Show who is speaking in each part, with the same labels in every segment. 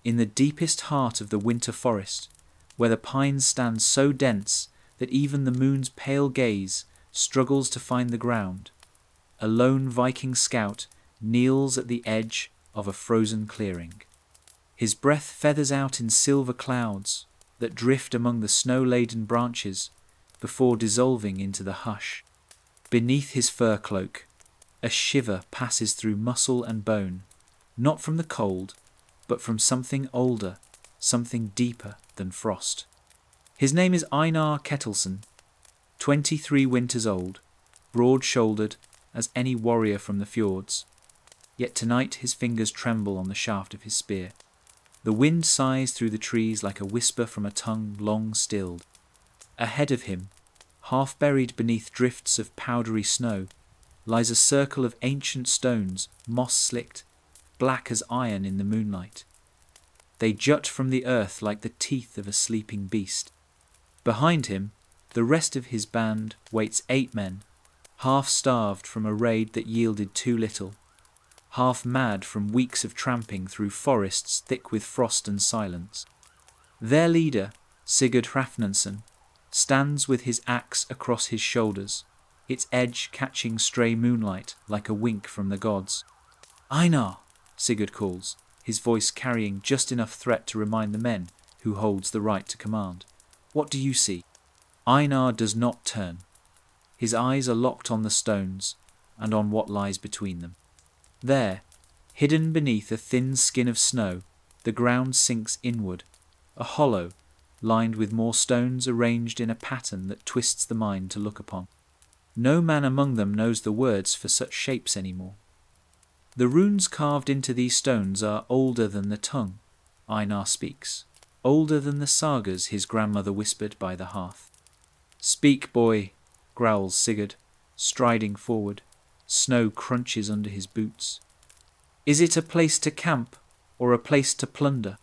Speaker 1: in the deepest heart of the winter forest, where the pines stand so dense that even the moon's pale gaze struggles to find the ground, a lone Viking scout kneels at the edge of a frozen clearing. His breath feathers out in silver clouds that drift among the snow-laden branches before dissolving into the hush. Beneath his fur cloak, a shiver passes through muscle and bone, not from the cold, but from something older, something deeper than frost. His name is Einar Ketilsson, 23 winters old, broad-shouldered as any warrior from the fjords. Yet tonight his fingers tremble on the shaft of his spear. The wind sighs through the trees like a whisper from a tongue long stilled. Ahead of him, half buried beneath drifts of powdery snow, lies a circle of ancient stones, moss-slicked, black as iron in the moonlight. They jut from the earth like the teeth of a sleeping beast. Behind him, the rest of his band waits 8 men, half-starved from a raid that yielded too little, half-mad from weeks of tramping through forests thick with frost and silence. Their leader, Sigurd Hrafnason, stands with his axe across his shoulders, its edge catching stray moonlight like a wink from the gods. "Einar!" Sigurd calls, his voice carrying just enough threat to remind the men who holds the right to command. "What do you see?" Einar does not turn. His eyes are locked on the stones and on what lies between them. There, hidden beneath a thin skin of snow, the ground sinks inward, a hollow lined with more stones arranged in a pattern that twists the mind to look upon. No man among them knows the words for such shapes anymore. The runes carved into these stones are older than the tongue, Einar speaks, older than the sagas his grandmother whispered by the hearth. "Speak, boy," growls Sigurd, striding forward. Snow crunches under his boots. "Is it a place to camp or a place to plunder?"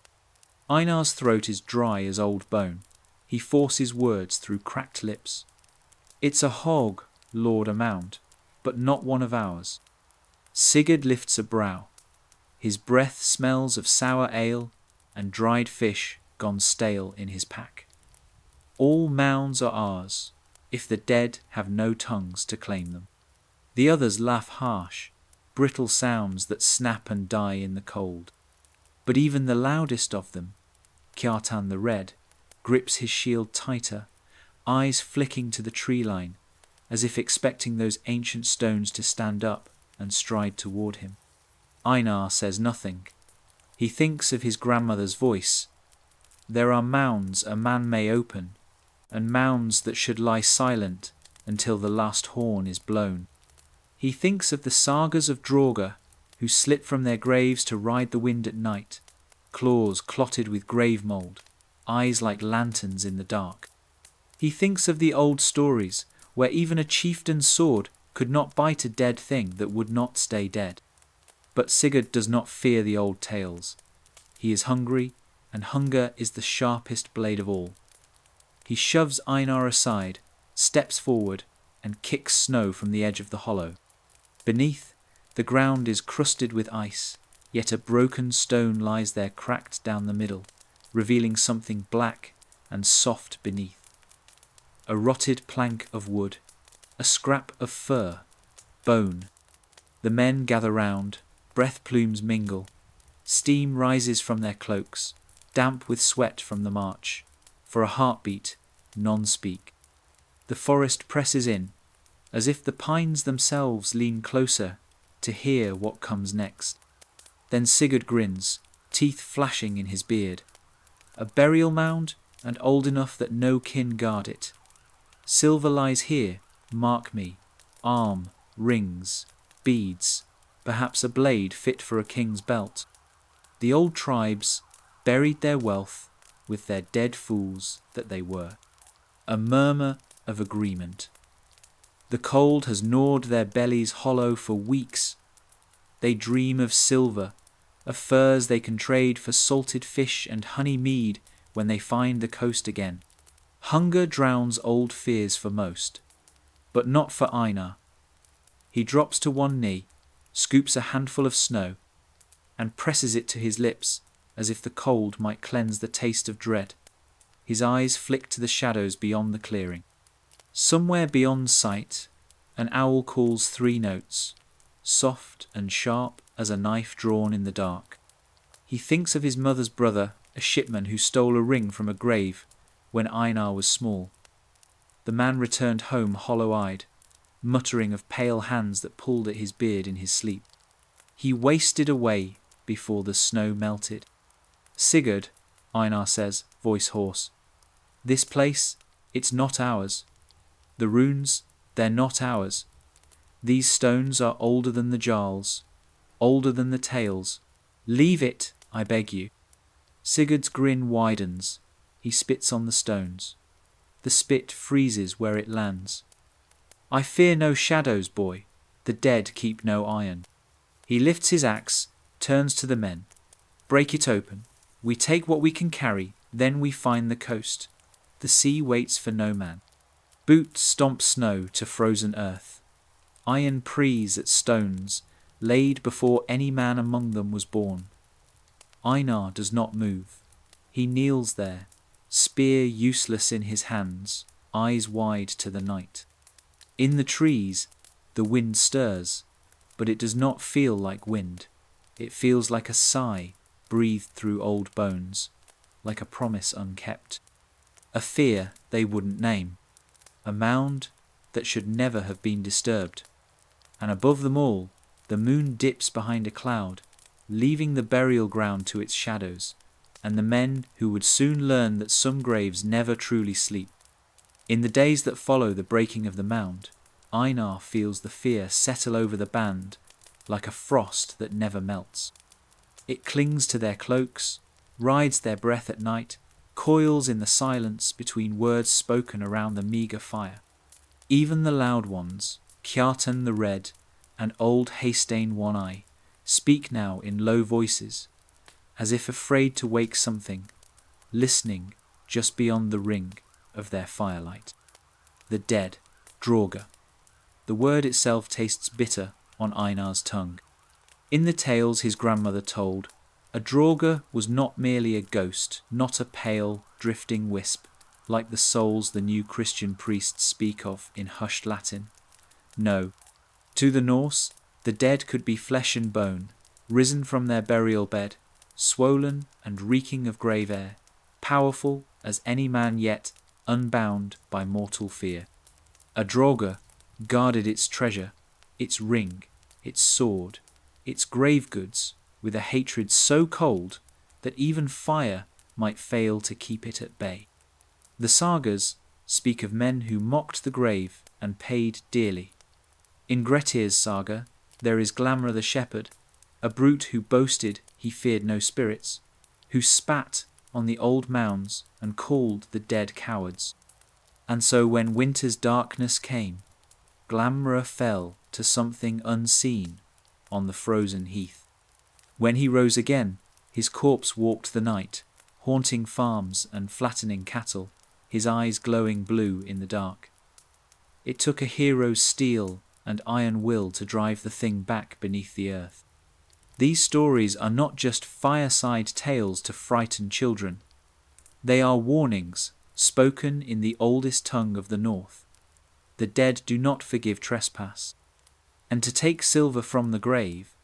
Speaker 1: Einar's throat is dry as old bone. He forces words through cracked lips. "It's a hog, lord a mound, but not one of ours." Sigurd lifts a brow. His breath smells of sour ale and dried fish gone stale in his pack. "All mounds are ours, if the dead have no tongues to claim them." The others laugh harsh, brittle sounds that snap and die in the cold. But even the loudest of them, Kjartan the Red, grips his shield tighter, eyes flicking to the tree line, as if expecting those ancient stones to stand up and stride toward him. Einar says nothing. He thinks of his grandmother's voice. There are mounds a man may open, and mounds that should lie silent until the last horn is blown. He thinks of the sagas of draugr who slip from their graves to ride the wind at night, claws clotted with grave mould, eyes like lanterns in the dark. He thinks of the old stories where even a chieftain's sword could not bite a dead thing that would not stay dead. But Sigurd does not fear the old tales. He is hungry, and hunger is the sharpest blade of all. He shoves Einar aside, steps forward, and kicks snow from the edge of the hollow. Beneath, the ground is crusted with ice, yet a broken stone lies there cracked down the middle, revealing something black and soft beneath. A rotted plank of wood, a scrap of fur, bone. The men gather round, breath plumes mingle. Steam rises from their cloaks, damp with sweat from the march. For a heartbeat, none speak. The forest presses in, as if the pines themselves lean closer to hear what comes next. Then Sigurd grins, teeth flashing in his beard. A burial mound, and old enough that no kin guard it. Silver lies here, mark me, arm, rings, beads, perhaps a blade fit for a king's belt. The old tribes buried their wealth with their dead fools that they were. A murmur of agreement. The cold has gnawed their bellies hollow for weeks. They dream of silver, of furs they can trade for salted fish and honey mead when they find the coast again. Hunger drowns old fears for most, but not for Einar. He drops to one knee, scoops a handful of snow, and presses it to his lips as if the cold might cleanse the taste of dread. His eyes flick to the shadows beyond the clearing. Somewhere beyond sight, an owl calls 3 notes, soft and sharp as a knife drawn in the dark. He thinks of his mother's brother, a shipman who stole a ring from a grave when Einar was small. The man returned home hollow-eyed, muttering of pale hands that pulled at his beard in his sleep. He wasted away before the snow melted. Sigurd, Einar says, voice hoarse. This place, it's not ours. The runes, they're not ours. These stones are older than the jarls, older than the tales. Leave it, I beg you. Sigurd's grin widens. He spits on the stones. The spit freezes where it lands. I fear no shadows, boy. The dead keep no iron. He lifts his axe, turns to the men. Break it open. We take what we can carry, then we find the coast. The sea waits for no man. Boots stomp snow to frozen earth. Iron preys at stones, laid before any man among them was born. Einar does not move. He kneels there, spear useless in his hands, eyes wide to the night. In the trees, the wind stirs, but it does not feel like wind. It feels like a sigh breathed through old bones, like a promise unkept. A fear they wouldn't name. A mound that should never have been disturbed. And above them all, the moon dips behind a cloud, leaving the burial ground to its shadows, and the men who would soon learn that some graves never truly sleep. In the days that follow the breaking of the mound, Einar feels the fear settle over the band like a frost that never melts. It clings to their cloaks, rides their breath at night, coils in the silence between words spoken around the meagre fire. Even the loud ones, Kjartan the Red and old Haystein One Eye, speak now in low voices, as if afraid to wake something, listening just beyond the ring of their firelight. The dead, draugr. The word itself tastes bitter on Einar's tongue. In the tales his grandmother told, a draugr was not merely a ghost, not a pale, drifting wisp, like the souls the new Christian priests speak of in hushed Latin. No, to the Norse, the dead could be flesh and bone, risen from their burial bed, swollen and reeking of grave air, powerful as any man yet, unbound by mortal fear. A draugr guarded its treasure, its ring, its sword, its grave goods, with a hatred so cold that even fire might fail to keep it at bay. The sagas speak of men who mocked the grave and paid dearly. In Grettir's saga, there is Glamra the shepherd, a brute who boasted he feared no spirits, who spat on the old mounds and called the dead cowards. And so when winter's darkness came, Glamra fell to something unseen on the frozen heath. When he rose again, his corpse walked the night, haunting farms and flattening cattle, his eyes glowing blue in the dark. It took a hero's steel and iron will to drive the thing back beneath the earth. These stories are not just fireside tales to frighten children. They are warnings spoken in the oldest tongue of the North. The dead do not forgive trespass. And to take silver from the grave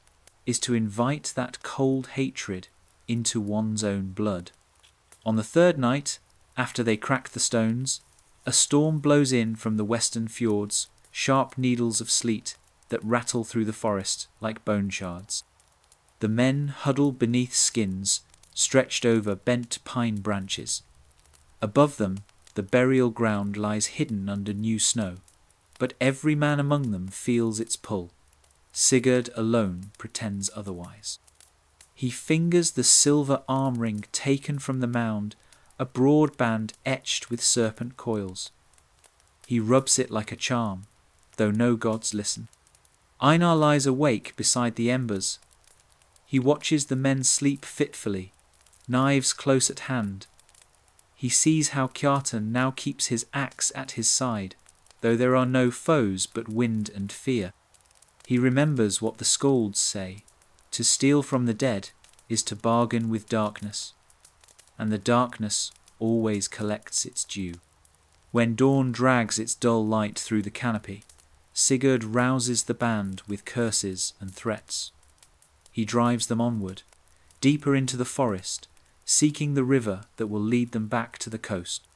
Speaker 1: is to invite that cold hatred into one's own blood. On the third night, after they crack the stones, a storm blows in from the western fjords, sharp needles of sleet that rattle through the forest like bone shards. The men huddle beneath skins stretched over bent pine branches. Above them, the burial ground lies hidden under new snow, but every man among them feels its pull. Sigurd alone pretends otherwise. He fingers the silver arm ring taken from the mound, a broad band etched with serpent coils. He rubs it like a charm, though no gods listen. Einar lies awake beside the embers. He watches the men sleep fitfully, knives close at hand. He sees how Kjartan now keeps his axe at his side, though there are no foes but wind and fear. He remembers what the skalds say, to steal from the dead is to bargain with darkness, and the darkness always collects its due. When dawn drags its dull light through the canopy, Sigurd rouses the band with curses and threats. He drives them onward, deeper into the forest, seeking the river that will lead them back to the coast.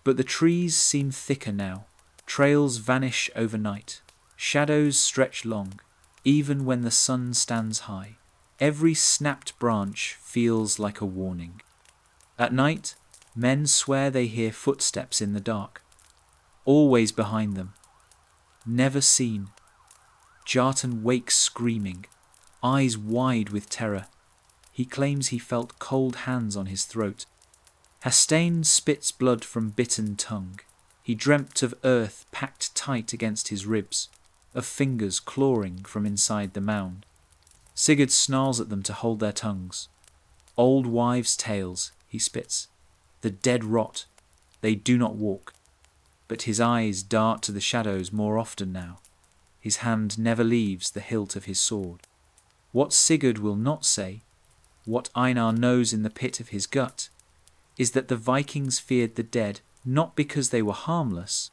Speaker 1: But the trees seem thicker now, trails vanish overnight, shadows stretch long, even when the sun stands high. Every snapped branch feels like a warning. At night, men swear they hear footsteps in the dark, always behind them, never seen. Jartan wakes screaming, eyes wide with terror. He claims he felt cold hands on his throat. Hastane spits blood from bitten tongue. He dreamt of earth packed tight against his ribs, of fingers clawing from inside the mound. Sigurd snarls at them to hold their tongues. Old wives' tales, he spits. The dead rot. They do not walk. But his eyes dart to the shadows more often now. His hand never leaves the hilt of his sword. What Sigurd will not say, what Einar knows in the pit of his gut, is that the Vikings feared the dead not because they were harmless,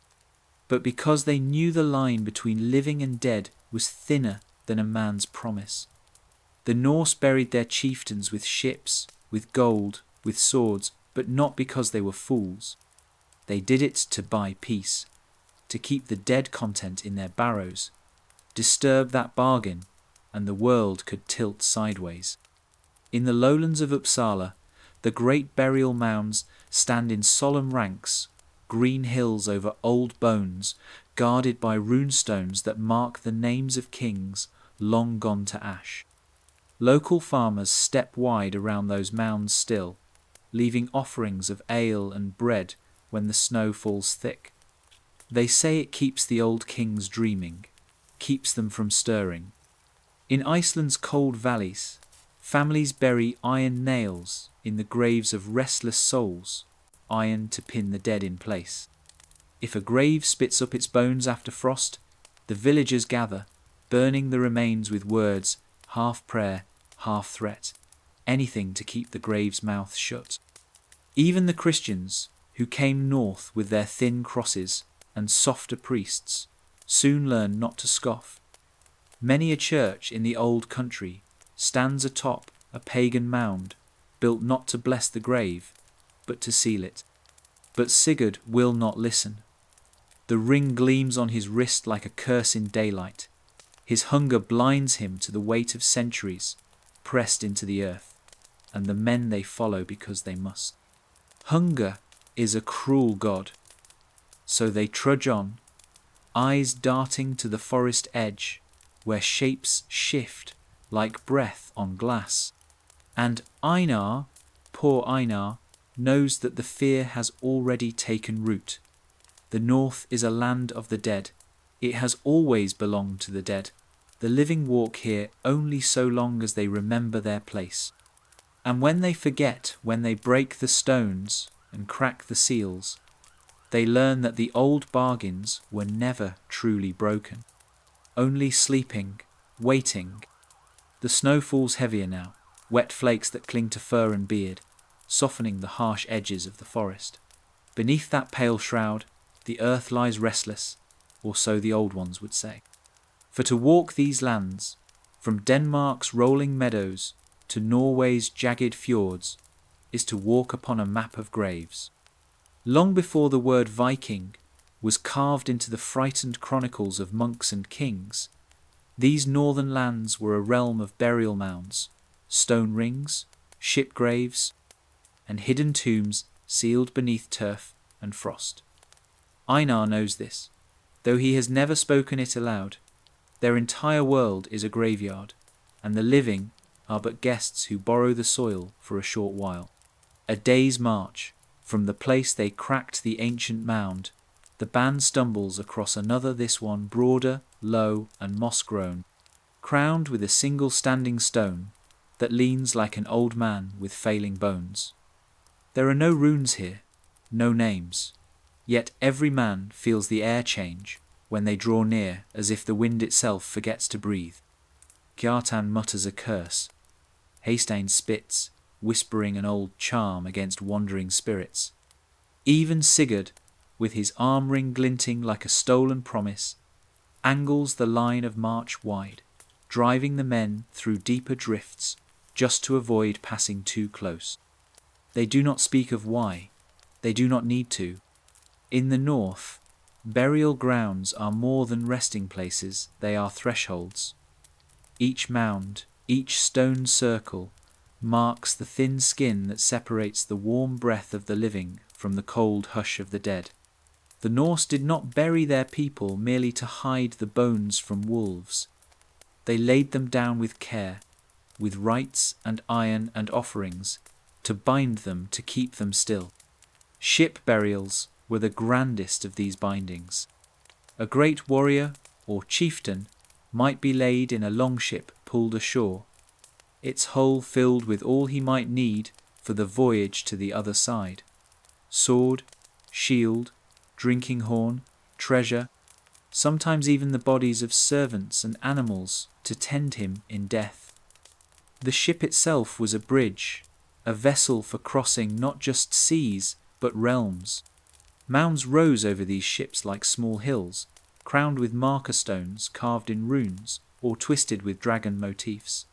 Speaker 1: but because they knew the line between living and dead was thinner than a man's promise. The Norse buried their chieftains with ships, with gold, with swords, but not because they were fools. They did it to buy peace, to keep the dead content in their barrows. Disturb that bargain, and the world could tilt sideways. In the lowlands of Uppsala, the great burial mounds stand in solemn ranks, green hills over old bones, guarded by runestones that mark the names of kings long gone to ash. Local farmers step wide around those mounds still, leaving offerings of ale and bread when the snow falls thick. They say it keeps the old kings dreaming, keeps them from stirring. In Iceland's cold valleys, families bury iron nails in the graves of restless souls, iron to pin the dead in place. If a grave spits up its bones after frost, the villagers gather, burning the remains with words, half prayer, half threat, anything to keep the grave's mouth shut. Even the Christians, who came north with their thin crosses and softer priests, soon learn not to scoff. Many a church in the old country stands atop a pagan mound, built not to bless the grave, but to seal it. But Sigurd will not listen. The ring gleams on his wrist like a curse in daylight. His hunger blinds him to the weight of centuries pressed into the earth, and the men they follow because they must. Hunger is a cruel god, so they trudge on, eyes darting to the forest edge, where shapes shift like breath on glass. And Einar, poor Einar, knows that the fear has already taken root. The north is a land of the dead. It has always belonged to the dead. The living walk here only so long as they remember their place. And when they forget, when they break the stones and crack the seals, they learn that the old bargains were never truly broken, only sleeping, waiting. The snow falls heavier now, wet flakes that cling to fur and beard, softening the harsh edges of the forest. Beneath that pale shroud, the earth lies restless, or so the old ones would say. For to walk these lands, from Denmark's rolling meadows to Norway's jagged fjords, is to walk upon a map of graves. Long before the word Viking was carved into the frightened chronicles of monks and kings, these northern lands were a realm of burial mounds, stone rings, ship graves, and hidden tombs sealed beneath turf and frost. Einar knows this, though he has never spoken it aloud. Their entire world is a graveyard, and the living are but guests who borrow the soil for a short while. A day's march from the place they cracked the ancient mound, the band stumbles across another, this one broader, low, and moss-grown, crowned with a single standing stone that leans like an old man with failing bones. There are no runes here, no names, yet every man feels the air change when they draw near, as if the wind itself forgets to breathe. Kjartan mutters a curse. Haystein spits, whispering an old charm against wandering spirits. Even Sigurd, with his arm ring glinting like a stolen promise, angles the line of march wide, driving the men through deeper drifts just to avoid passing too close. They do not speak of why. They do not need to. In the north, burial grounds are more than resting places, they are thresholds. Each mound, each stone circle, marks the thin skin that separates the warm breath of the living from the cold hush of the dead. The Norse did not bury their people merely to hide the bones from wolves. They laid them down with care, with rites and iron and offerings, to bind them, to keep them still. Ship burials were the grandest of these bindings. A great warrior or chieftain might be laid in a longship pulled ashore, its hull filled with all he might need for the voyage to the other side. Sword, shield, drinking horn, treasure, sometimes even the bodies of servants and animals to tend him in death. The ship itself was a bridge, a vessel for crossing not just seas but realms. Mounds rose over these ships like small hills, crowned with marker stones carved in runes or twisted with dragon motifs.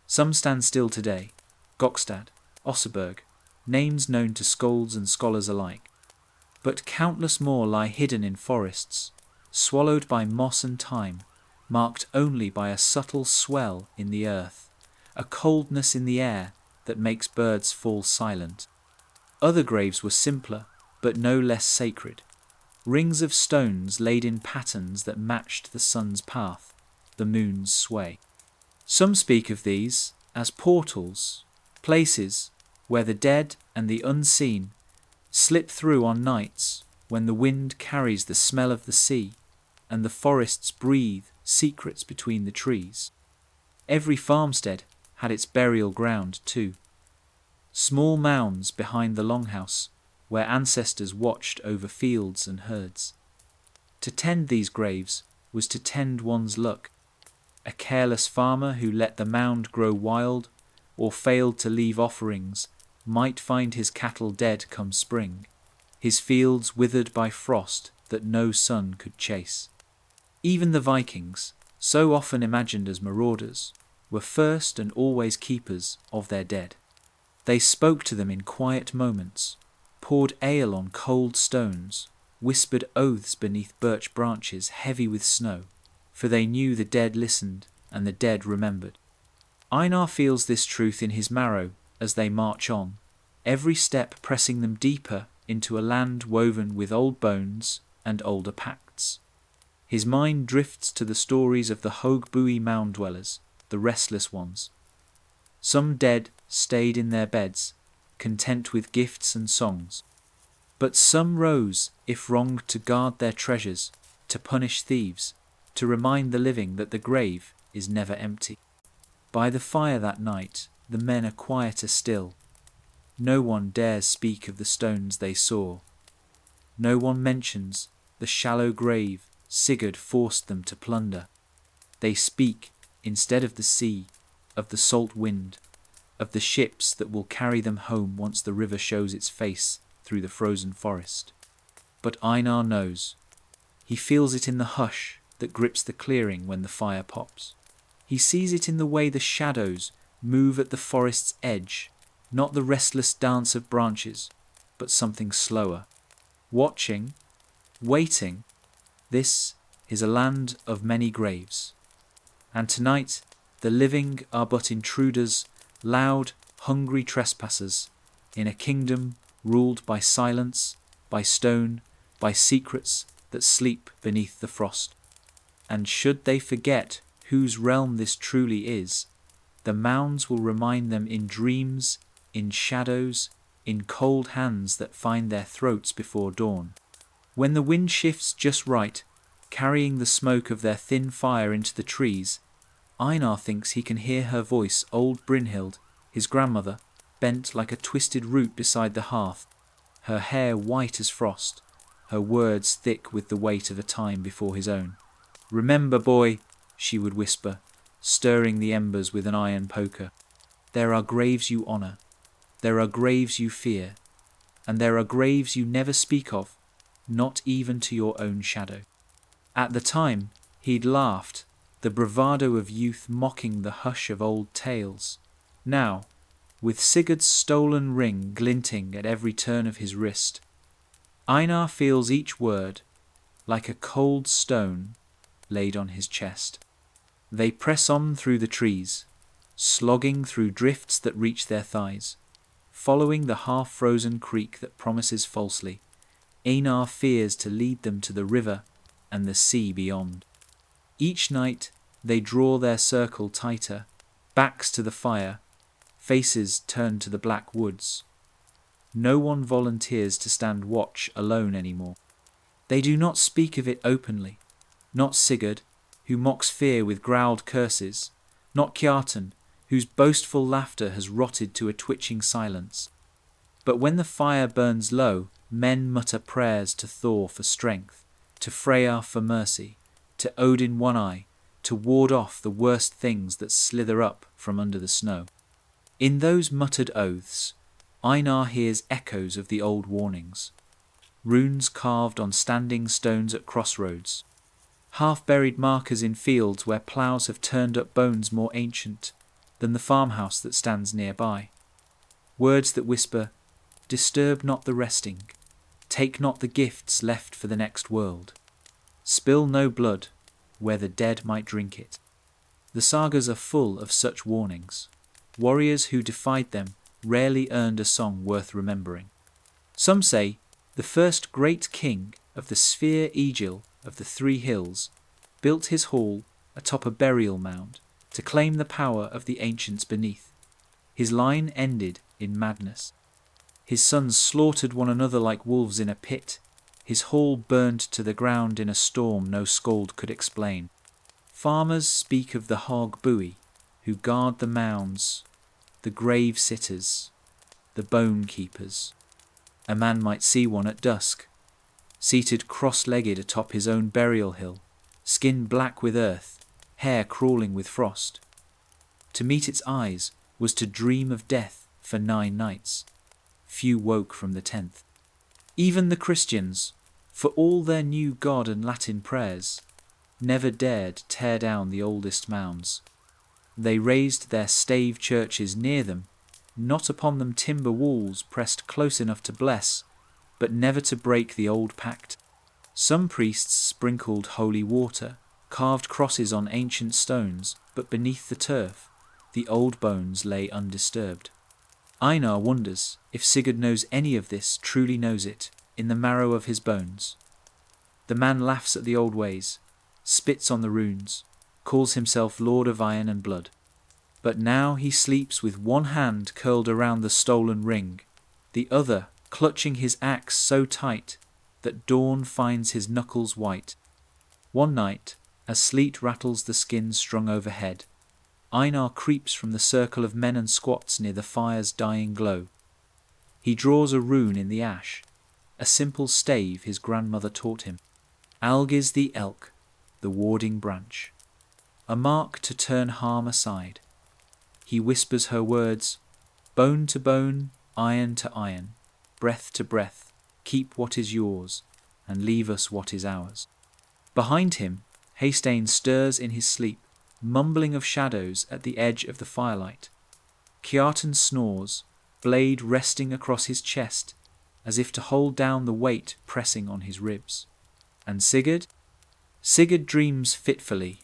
Speaker 1: Some stand still today, Gokstad, Osseberg, names known to skalds and scholars alike. But countless more lie hidden in forests, swallowed by moss and time, marked only by a subtle swell in the earth, a coldness in the air that makes birds fall silent. Other graves were simpler, but no less sacred. Rings of stones laid in patterns that matched the sun's path, the moon's sway. Some speak of these as portals, places where the dead and the unseen slip through on nights when the wind carries the smell of the sea and the forests breathe secrets between the trees. Every farmstead had its burial ground too. Small mounds behind the longhouse where ancestors watched over fields and herds. To tend these graves was to tend one's luck. A careless farmer who let the mound grow wild or failed to leave offerings might find his cattle dead come spring, his fields withered by frost that no sun could chase. Even the Vikings, so often imagined as marauders, were first and always keepers of their dead. They spoke to them in quiet moments, poured ale on cold stones, whispered oaths beneath birch branches heavy with snow, for they knew the dead listened and the dead remembered. Einar feels this truth in his marrow as they march on, every step pressing them deeper into a land woven with old bones and older pacts. His mind drifts to the stories of the Hogbui mound dwellers, the restless ones. Some dead stayed in their beds, content with gifts and songs. But some rose, if wronged, to guard their treasures, to punish thieves, to remind the living that the grave is never empty. By the fire that night, the men are quieter still. No one dares speak of the stones they saw. No one mentions the shallow grave Sigurd forced them to plunder. They speak, instead of the sea, of the salt wind, of the ships that will carry them home once the river shows its face through the frozen forest. But Einar knows. He feels it in the hush that grips the clearing when the fire pops. He sees it in the way the shadows move at the forest's edge, not the restless dance of branches, but something slower. Watching, waiting, this is a land of many graves. And tonight the living are but intruders, loud, hungry trespassers, in a kingdom ruled by silence, by stone, by secrets that sleep beneath the frost. And should they forget whose realm this truly is, the mounds will remind them in dreams, in shadows, in cold hands that find their throats before dawn. When the wind shifts just right, carrying the smoke of their thin fire into the trees, Einar thinks he can hear her voice, old Brynhild, his grandmother, bent like a twisted root beside the hearth, her hair white as frost, her words thick with the weight of a time before his own. "Remember, boy," she would whisper, stirring the embers with an iron poker. There are graves you honour, there are graves you fear, and there are graves you never speak of, not even to your own shadow. At the time, he'd laughed, the bravado of youth mocking the hush of old tales. Now, with Sigurd's stolen ring glinting at every turn of his wrist, Einar feels each word like a cold stone laid on his chest. They press on through the trees, slogging through drifts that reach their thighs, following the half-frozen creek that promises falsely. Einar fears to lead them to the river and the sea beyond. Each night they draw their circle tighter, backs to the fire, faces turned to the black woods. No one volunteers to stand watch alone anymore. They do not speak of it openly, not Sigurd, who mocks fear with growled curses, not Kjartan, whose boastful laughter has rotted to a twitching silence. But when the fire burns low, men mutter prayers to Thor for strength, to Freyja for mercy, to Odin One-Eye, to ward off the worst things that slither up from under the snow. In those muttered oaths, Einar hears echoes of the old warnings, runes carved on standing stones at crossroads, half-buried markers in fields where ploughs have turned up bones more ancient than the farmhouse that stands nearby. Words that whisper, "Disturb not the resting, take not the gifts left for the next world. Spill no blood where the dead might drink it." The sagas are full of such warnings. Warriors who defied them rarely earned a song worth remembering. Some say the first great king of the sphere Egil of the Three Hills built his hall atop a burial mound to claim the power of the ancients beneath. His line ended in madness. His sons slaughtered one another like wolves in a pit. His hall burned to the ground in a storm no skald could explain. Farmers speak of the hog buoy, who guard the mounds, the grave sitters, the bone keepers. A man might see one at dusk, seated cross-legged atop his own burial hill, skin black with earth, hair crawling with frost. To meet its eyes was to dream of death for 9 nights. Few woke from the 10th. Even the Christians, for all their new God and Latin prayers, never dared tear down the oldest mounds. They raised their stave churches near them, not upon them timber walls pressed close enough to bless, but never to break the old pact. Some priests sprinkled holy water, carved crosses on ancient stones, but beneath the turf, the old bones lay undisturbed. Einar wonders if Sigurd knows any of this, truly knows it, in the marrow of his bones. The man laughs at the old ways, spits on the runes, calls himself Lord of Iron and Blood. But now he sleeps with one hand curled around the stolen ring, the other clutching his axe so tight that dawn finds his knuckles white. One night, as sleet rattles the skin strung overhead, Einar creeps from the circle of men and squats near the fire's dying glow. He draws a rune in the ash, a simple stave his grandmother taught him. Algiz the elk, the warding branch, a mark to turn harm aside. He whispers her words, bone to bone, iron to iron, breath to breath, keep what is yours, and leave us what is ours. Behind him, Haystein stirs in his sleep, mumbling of shadows at the edge of the firelight. Kjartan snores, blade resting across his chest, as if to hold down the weight pressing on his ribs. And Sigurd? Sigurd dreams fitfully,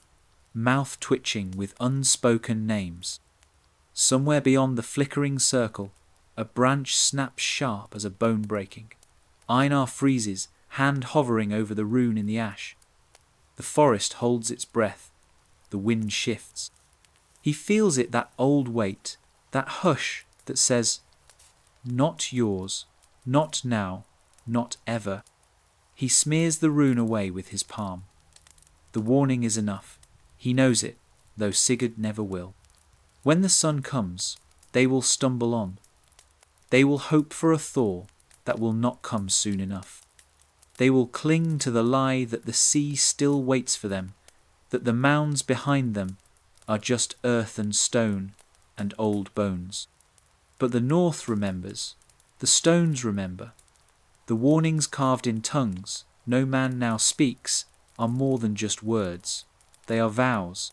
Speaker 1: mouth twitching with unspoken names. Somewhere beyond the flickering circle, a branch snaps sharp as a bone breaking. Einar freezes, hand hovering over the rune in the ash. The forest holds its breath. The wind shifts. He feels it, that old weight, that hush that says, not yours, not now, not ever. He smears the rune away with his palm. The warning is enough. He knows it, though Sigurd never will. When the sun comes, they will stumble on. They will hope for a thaw that will not come soon enough. They will cling to the lie that the sea still waits for them, that the mounds behind them are just earth and stone, and old bones. But the north remembers, the stones remember. The warnings carved in tongues no man now speaks are more than just words. They are vows,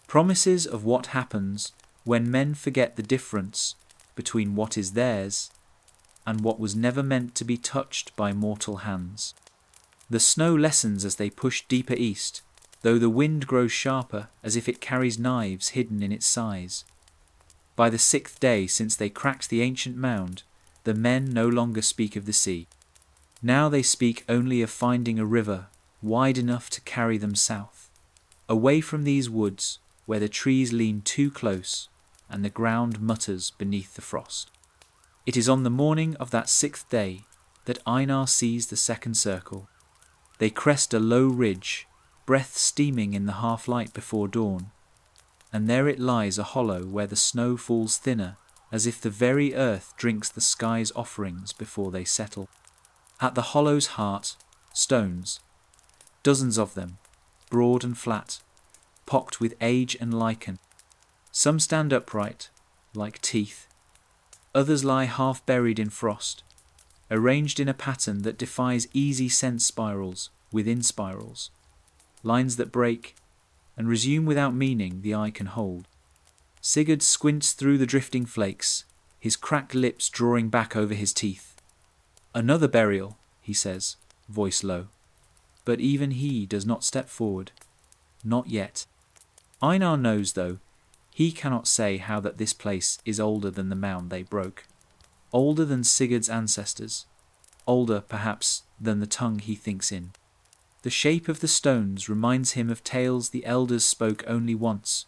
Speaker 1: promises of what happens when men forget the difference between what is theirs and what was never meant to be touched by mortal hands. The snow lessens as they push deeper east, though the wind grows sharper as if it carries knives hidden in its size. By the 6th day since they cracked the ancient mound, the men no longer speak of the sea. Now they speak only of finding a river wide enough to carry them south, away from these woods where the trees lean too close and the ground mutters beneath the frost. It is on the morning of that 6th day that Einar sees the second circle. They crest a low ridge, breath steaming in the half-light before dawn, and there it lies, a hollow where the snow falls thinner, as if the very earth drinks the sky's offerings before they settle. At the hollow's heart, stones, dozens of them, broad and flat, pocked with age and lichen. Some stand upright, like teeth. Others lie half buried in frost, arranged in a pattern that defies easy sense spirals within spirals, lines that break and resume without meaning the eye can hold. Sigurd squints through the drifting flakes, his cracked lips drawing back over his teeth. "Another burial," he says, voice low. But even he does not step forward. Not yet. Einar knows, though, he cannot say how that this place is older than the mound they broke. Older than Sigurd's ancestors. Older, perhaps, than the tongue he thinks in. The shape of the stones reminds him of tales the elders spoke only once,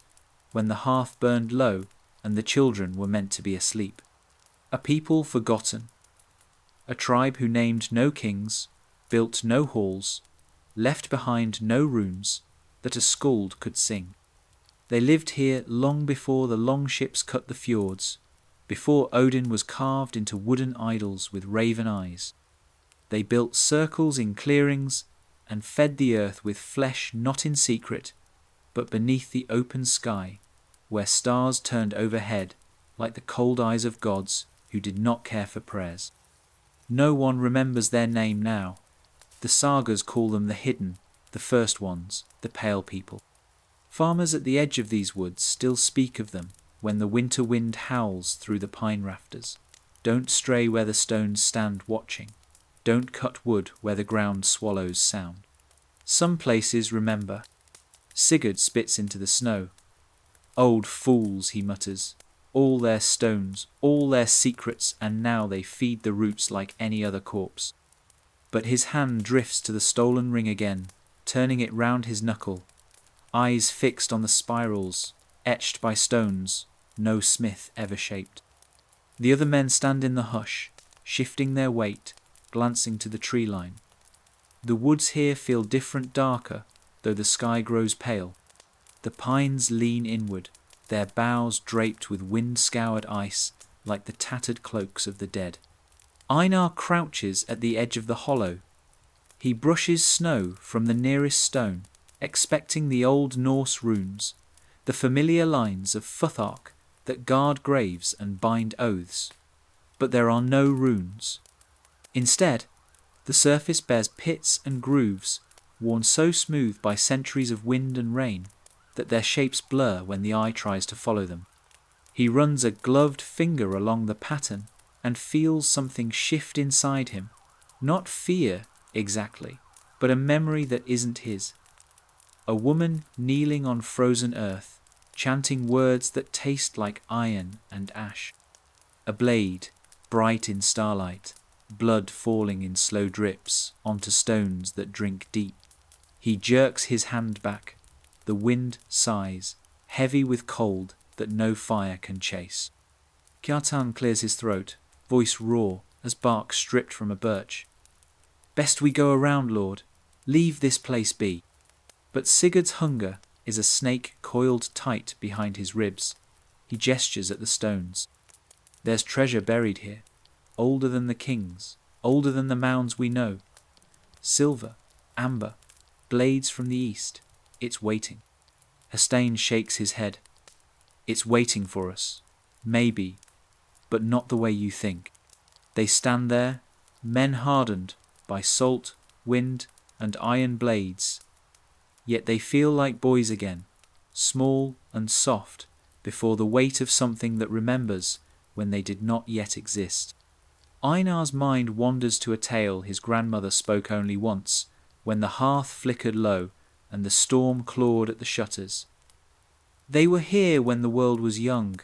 Speaker 1: when the hearth burned low and the children were meant to be asleep. A people forgotten. A tribe who named no kings, built no halls, left behind no runes that a skald could sing. They lived here long before the long ships cut the fjords, before Odin was carved into wooden idols with raven eyes. They built circles in clearings and fed the earth with flesh not in secret, but beneath the open sky, where stars turned overhead like the cold eyes of gods who did not care for prayers. No one remembers their name now. The sagas call them the hidden, the first ones, the pale people. Farmers at the edge of these woods still speak of them when the winter wind howls through the pine rafters. Don't stray where the stones stand watching. Don't cut wood where the ground swallows sound. Some places remember. Sigurd spits into the snow. Old fools, he mutters. All their stones, all their secrets, and now they feed the roots like any other corpse. But his hand drifts to the stolen ring again, turning it round his knuckle. Eyes fixed on the spirals, etched by stones no smith ever shaped. The other men stand in the hush, shifting their weight, glancing to the tree line. The woods here feel different, darker, though the sky grows pale. The pines lean inward, their boughs draped with wind-scoured ice like the tattered cloaks of the dead. Einar crouches at the edge of the hollow. He brushes snow from the nearest stone, expecting the old Norse runes, the familiar lines of Futhark that guard graves and bind oaths. But there are no runes. Instead, the surface bears pits and grooves, worn so smooth by centuries of wind and rain that their shapes blur when the eye tries to follow them. He runs a gloved finger along the pattern and feels something shift inside him. Not fear, exactly, but a memory that isn't his. A woman kneeling on frozen earth, chanting words that taste like iron and ash. A blade, bright in starlight, blood falling in slow drips onto stones that drink deep. He jerks his hand back. The wind sighs, heavy with cold that no fire can chase. Kjartan clears his throat, voice raw as bark stripped from a birch. "Best we go around, Lord. Leave this place be." But Sigurd's hunger is a snake coiled tight behind his ribs. He gestures at the stones. There's treasure buried here, older than the kings, older than the mounds we know. Silver, amber, blades from the east. It's waiting. Hastane shakes his head. It's waiting for us. Maybe, but not the way you think. They stand there, men hardened by salt, wind, and iron blades. Yet they feel like boys again, small and soft, before the weight of something that remembers when they did not yet exist. Einar's mind wanders to a tale his grandmother spoke only once, when the hearth flickered low and the storm clawed at the shutters. They were here when the world was young.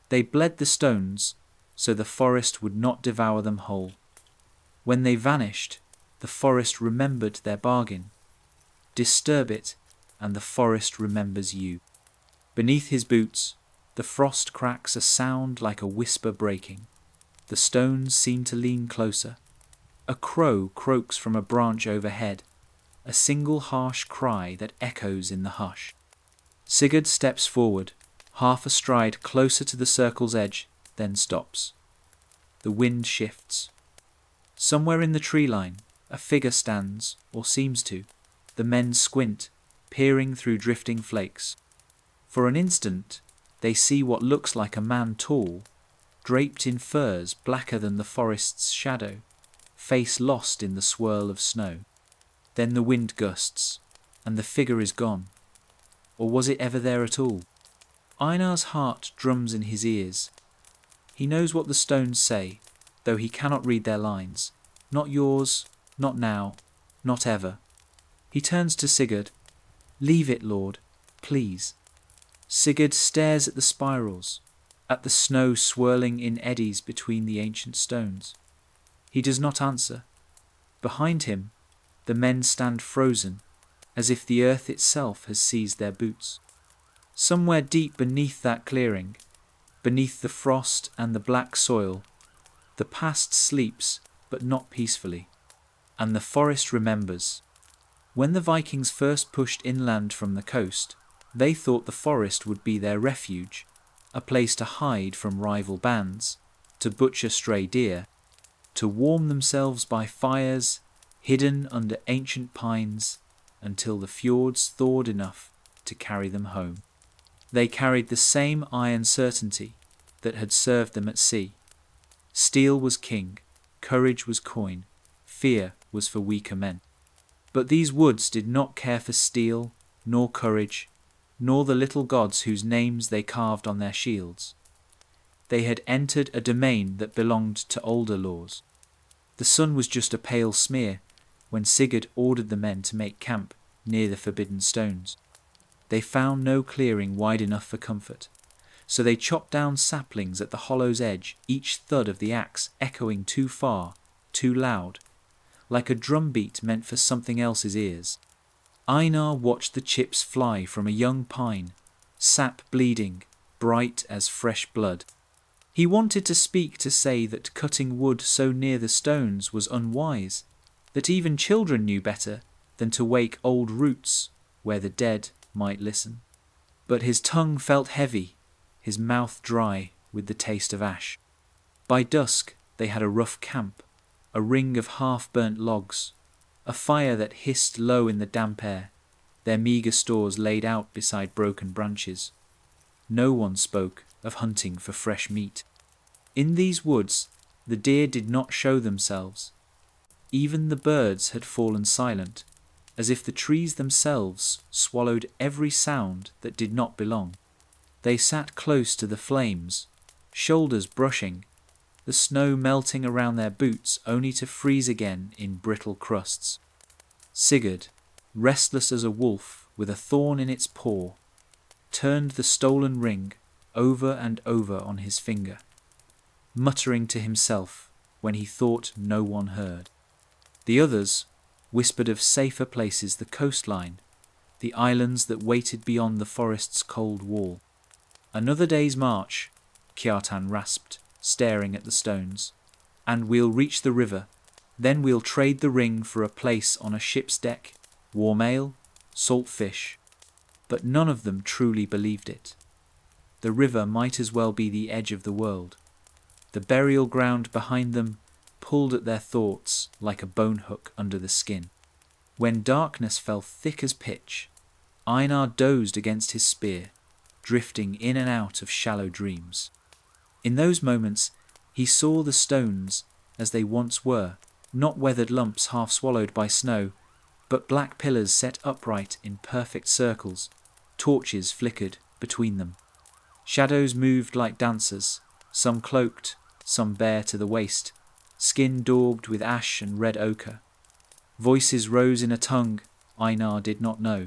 Speaker 1: They bled the stones, so the forest would not devour them whole. When they vanished, the forest remembered their bargain. Disturb it, and the forest remembers you. Beneath his boots, the frost cracks a sound like a whisper breaking. The stones seem to lean closer. A crow croaks from a branch overhead, a single harsh cry that echoes in the hush. Sigurd steps forward, half a stride closer to the circle's edge, then stops. The wind shifts. Somewhere in the tree line, a figure stands, or seems to. The men squint, peering through drifting flakes. For an instant, they see what looks like a man tall, draped in furs blacker than the forest's shadow, face lost in the swirl of snow. Then the wind gusts, and the figure is gone. Or was it ever there at all? Einar's heart drums in his ears. He knows what the stones say, though he cannot read their lines. Not yours, not now, not ever. He turns to Sigurd. Leave it, Lord, please. Sigurd stares at the spirals, at the snow swirling in eddies between the ancient stones. He does not answer. Behind him, the men stand frozen, as if the earth itself has seized their boots. Somewhere deep beneath that clearing, beneath the frost and the black soil, the past sleeps, but not peacefully, and the forest remembers. When the Vikings first pushed inland from the coast, they thought the forest would be their refuge, a place to hide from rival bands, to butcher stray deer, to warm themselves by fires hidden under ancient pines until the fjords thawed enough to carry them home. They carried the same iron certainty that had served them at sea. Steel was king, courage was coin, fear was for weaker men. But these woods did not care for steel, nor courage, nor the little gods whose names they carved on their shields. They had entered a domain that belonged to older laws. The sun was just a pale smear when Sigurd ordered the men to make camp near the forbidden stones. They found no clearing wide enough for comfort, so they chopped down saplings at the hollow's edge, each thud of the axe echoing too far, too loud, like a drumbeat meant for something else's ears. Einar watched the chips fly from a young pine, sap bleeding, bright as fresh blood. He wanted to speak to say that cutting wood so near the stones was unwise, that even children knew better than to wake old roots where the dead might listen. But his tongue felt heavy, his mouth dry with the taste of ash. By dusk they had a rough camp, a ring of half-burnt logs, a fire that hissed low in the damp air, their meagre stores laid out beside broken branches. No one spoke of hunting for fresh meat. In these woods, the deer did not show themselves. Even the birds had fallen silent, as if the trees themselves swallowed every sound that did not belong. They sat close to the flames, shoulders brushing, the snow melting around their boots only to freeze again in brittle crusts. Sigurd, restless as a wolf with a thorn in its paw, turned the stolen ring over and over on his finger, muttering to himself when he thought no one heard. The others whispered of safer places, the coastline, the islands that waited beyond the forest's cold wall. Another day's march, Kjartan rasped, staring at the stones, and we'll reach the river. Then we'll trade the ring for a place on a ship's deck, warm ale, salt fish. But none of them truly believed it. The river might as well be the edge of the world. The burial ground behind them pulled at their thoughts like a bone hook under the skin. When darkness fell thick as pitch, Einar dozed against his spear, drifting in and out of shallow dreams. In those moments, he saw the stones as they once were, not weathered lumps half swallowed by snow, but black pillars set upright in perfect circles. Torches flickered between them. Shadows moved like dancers, some cloaked, some bare to the waist, skin daubed with ash and red ochre. Voices rose in a tongue Einar did not know,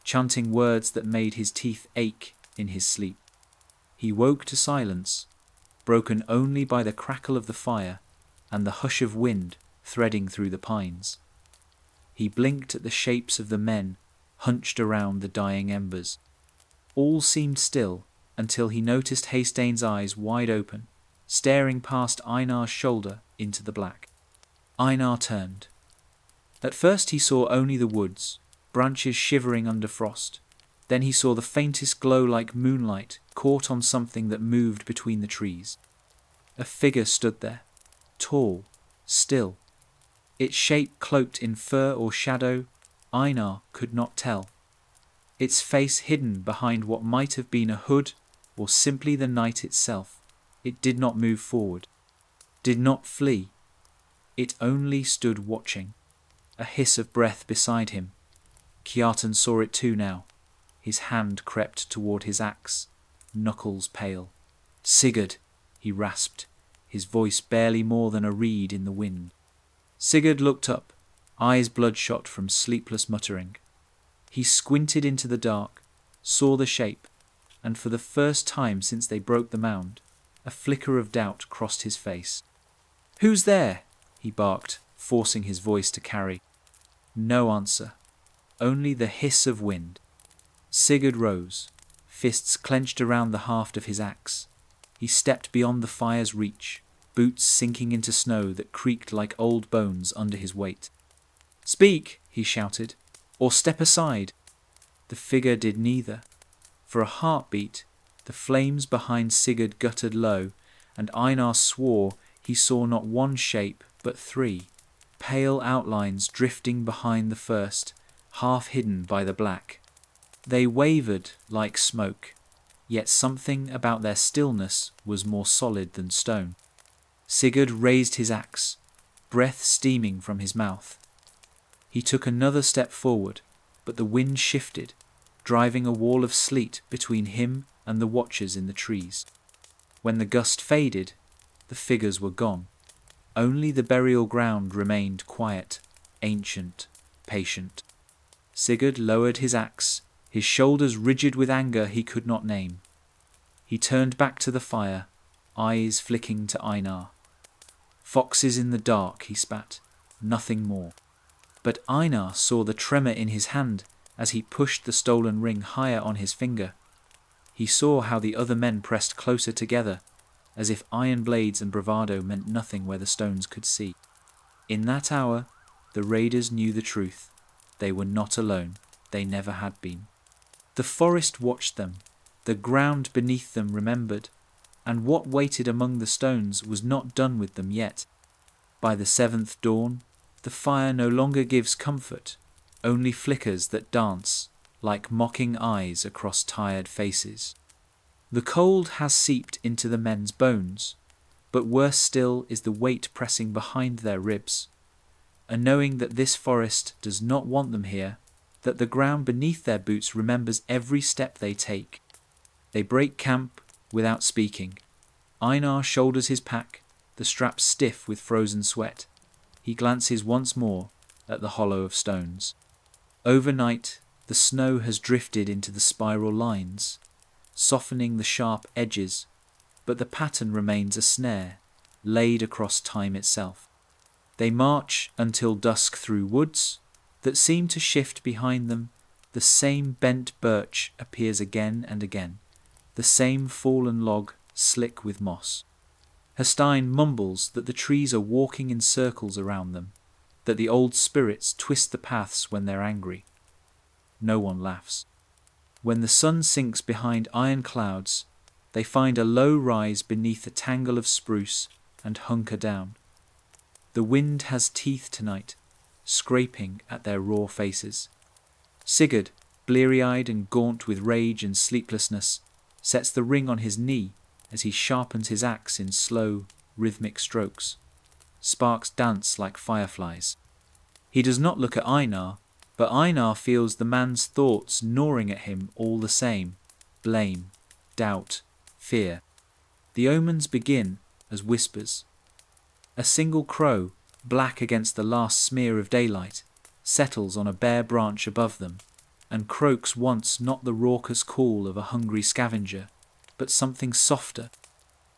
Speaker 1: chanting words that made his teeth ache in his sleep. He woke to silence, broken only by the crackle of the fire and the hush of wind threading through the pines. He blinked at the shapes of the men hunched around the dying embers. All seemed still until he noticed Haystain's eyes wide open, staring past Einar's shoulder into the black. Einar turned. At first he saw only the woods, branches shivering under frost. Then he saw the faintest glow like moonlight caught on something that moved between the trees. A figure stood there, tall, still. Its shape cloaked in fur or shadow, Einar could not tell. Its face hidden behind what might have been a hood or simply the night itself. It did not move forward, did not flee. It only stood watching. A hiss of breath beside him. Kjartan saw it too now. His hand crept toward his axe, knuckles pale. "Sigurd," he rasped, his voice barely more than a reed in the wind. Sigurd looked up, eyes bloodshot from sleepless muttering. He squinted into the dark, saw the shape, and for the first time since they broke the mound, a flicker of doubt crossed his face. "Who's there?" he barked, forcing his voice to carry. No answer, only the hiss of wind. Sigurd rose, fists clenched around the haft of his axe. He stepped beyond the fire's reach, boots sinking into snow that creaked like old bones under his weight. "Speak," he shouted, "or step aside." The figure did neither. For a heartbeat, the flames behind Sigurd guttered low, and Einar swore he saw not one shape but three, pale outlines drifting behind the first, half hidden by the black. They wavered like smoke, yet something about their stillness was more solid than stone. Sigurd raised his axe, breath steaming from his mouth. He took another step forward, but the wind shifted, driving a wall of sleet between him and the watchers in the trees. When the gust faded, the figures were gone. Only the burial ground remained quiet, ancient, patient. Sigurd lowered his axe, his shoulders rigid with anger he could not name. He turned back to the fire, eyes flicking to Einar. "Foxes in the dark," he spat, "nothing more." But Einar saw the tremor in his hand as he pushed the stolen ring higher on his finger. He saw how the other men pressed closer together, as if iron blades and bravado meant nothing where the stones could see. In that hour, the raiders knew the truth. They were not alone. They never had been. The forest watched them. The ground beneath them remembered. And what waited among the stones was not done with them yet. By the seventh dawn, the fire no longer gives comfort, only flickers that dance like mocking eyes across tired faces. The cold has seeped into the men's bones, but worse still is the weight pressing behind their ribs. A knowing that this forest does not want them here, that the ground beneath their boots remembers every step they take. They break camp without speaking. Einar shoulders his pack, the straps stiff with frozen sweat. He glances once more at the hollow of stones. Overnight, the snow has drifted into the spiral lines, softening the sharp edges, but the pattern remains a snare, laid across time itself. They march until dusk through woods that seem to shift behind them. The same bent birch appears again and again, the same fallen log slick with moss. Haystein mumbles that the trees are walking in circles around them, that the old spirits twist the paths when they're angry. No one laughs. When the sun sinks behind iron clouds, they find a low rise beneath a tangle of spruce and hunker down. The wind has teeth tonight, scraping at their raw faces. Sigurd, bleary-eyed and gaunt with rage and sleeplessness, sets the ring on his knee as he sharpens his axe in slow, rhythmic strokes. Sparks dance like fireflies. He does not look at Einar, but Einar feels the man's thoughts gnawing at him all the same. Blame, doubt, fear. The omens begin as whispers. A single crow, black against the last smear of daylight, settles on a bare branch above them, and croaks once not the raucous call of a hungry scavenger, but something softer,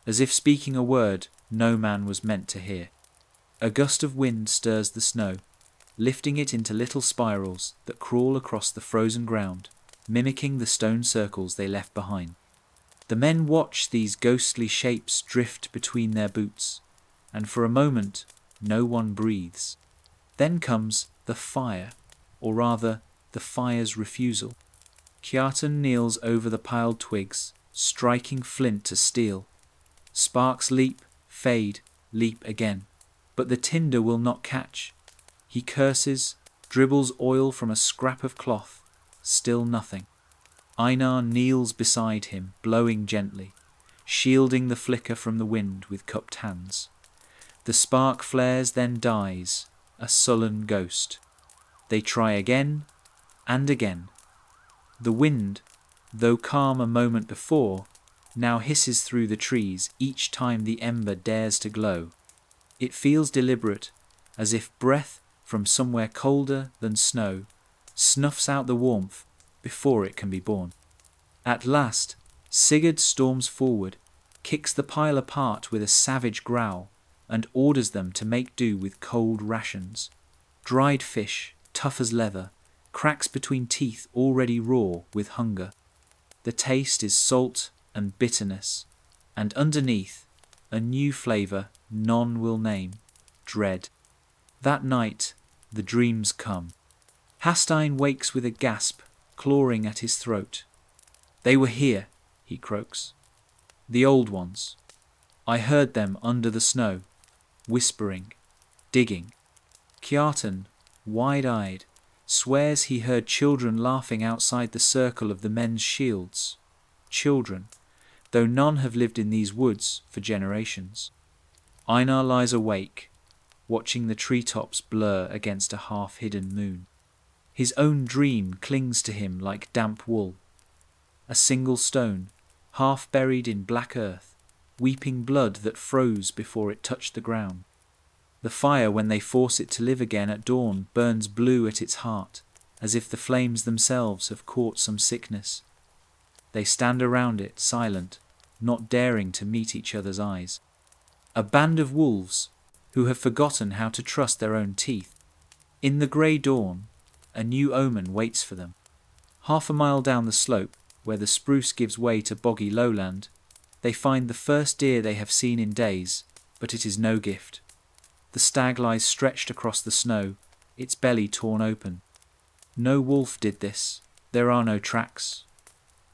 Speaker 1: as if speaking a word no man was meant to hear. A gust of wind stirs the snow, lifting it into little spirals that crawl across the frozen ground, mimicking the stone circles they left behind. The men watch these ghostly shapes drift between their boots, and for a moment no one breathes. Then comes the fire, or rather the fire's refusal. Kjartan kneels over the piled twigs, striking flint to steel. Sparks leap, fade, leap again, but the tinder will not catch. He curses, dribbles oil from a scrap of cloth, still nothing. Einar kneels beside him, blowing gently, shielding the flicker from the wind with cupped hands. The spark flares, then dies, a sullen ghost. They try again and again. The wind, though calm a moment before, now hisses through the trees each time the ember dares to glow. It feels deliberate, as if breath from somewhere colder than snow snuffs out the warmth before it can be born. At last, Sigurd storms forward, kicks the pile apart with a savage growl, and orders them to make do with cold rations. Dried fish, tough as leather, cracks between teeth already raw with hunger. The taste is salt and bitterness, and underneath, a new flavour none will name, dread. That night, the dreams come. Hastein wakes with a gasp, clawing at his throat. They were here, he croaks. The old ones. I heard them under the snow, whispering, digging. Kjartan, wide-eyed, swears he heard children laughing outside the circle of the men's shields. Children, though none have lived in these woods for generations. Einar lies awake, watching the treetops blur against a half-hidden moon. His own dream clings to him like damp wool. A single stone, half buried in black earth, weeping blood that froze before it touched the ground. The fire, when they force it to live again at dawn, burns blue at its heart, as if the flames themselves have caught some sickness. They stand around it, silent, not daring to meet each other's eyes. A band of wolves, who have forgotten how to trust their own teeth. In the grey dawn, a new omen waits for them. Half a mile down the slope, where the spruce gives way to boggy lowland, they find the first deer they have seen in days, but it is no gift. The stag lies stretched across the snow, its belly torn open. No wolf did this, there are no tracks.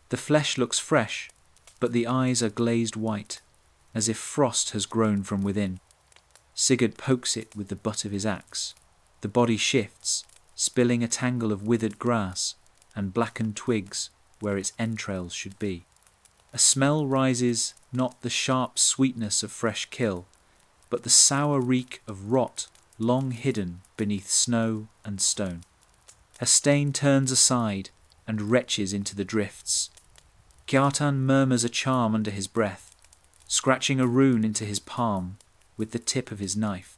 Speaker 1: The flesh looks fresh, but the eyes are glazed white, as if frost has grown from within. Sigurd pokes it with the butt of his axe. The body shifts, spilling a tangle of withered grass and blackened twigs where its entrails should be. A smell rises, not the sharp sweetness of fresh kill, but the sour reek of rot long hidden beneath snow and stone. Hastein turns aside and retches into the drifts. Kjartan murmurs a charm under his breath, scratching a rune into his palm with the tip of his knife.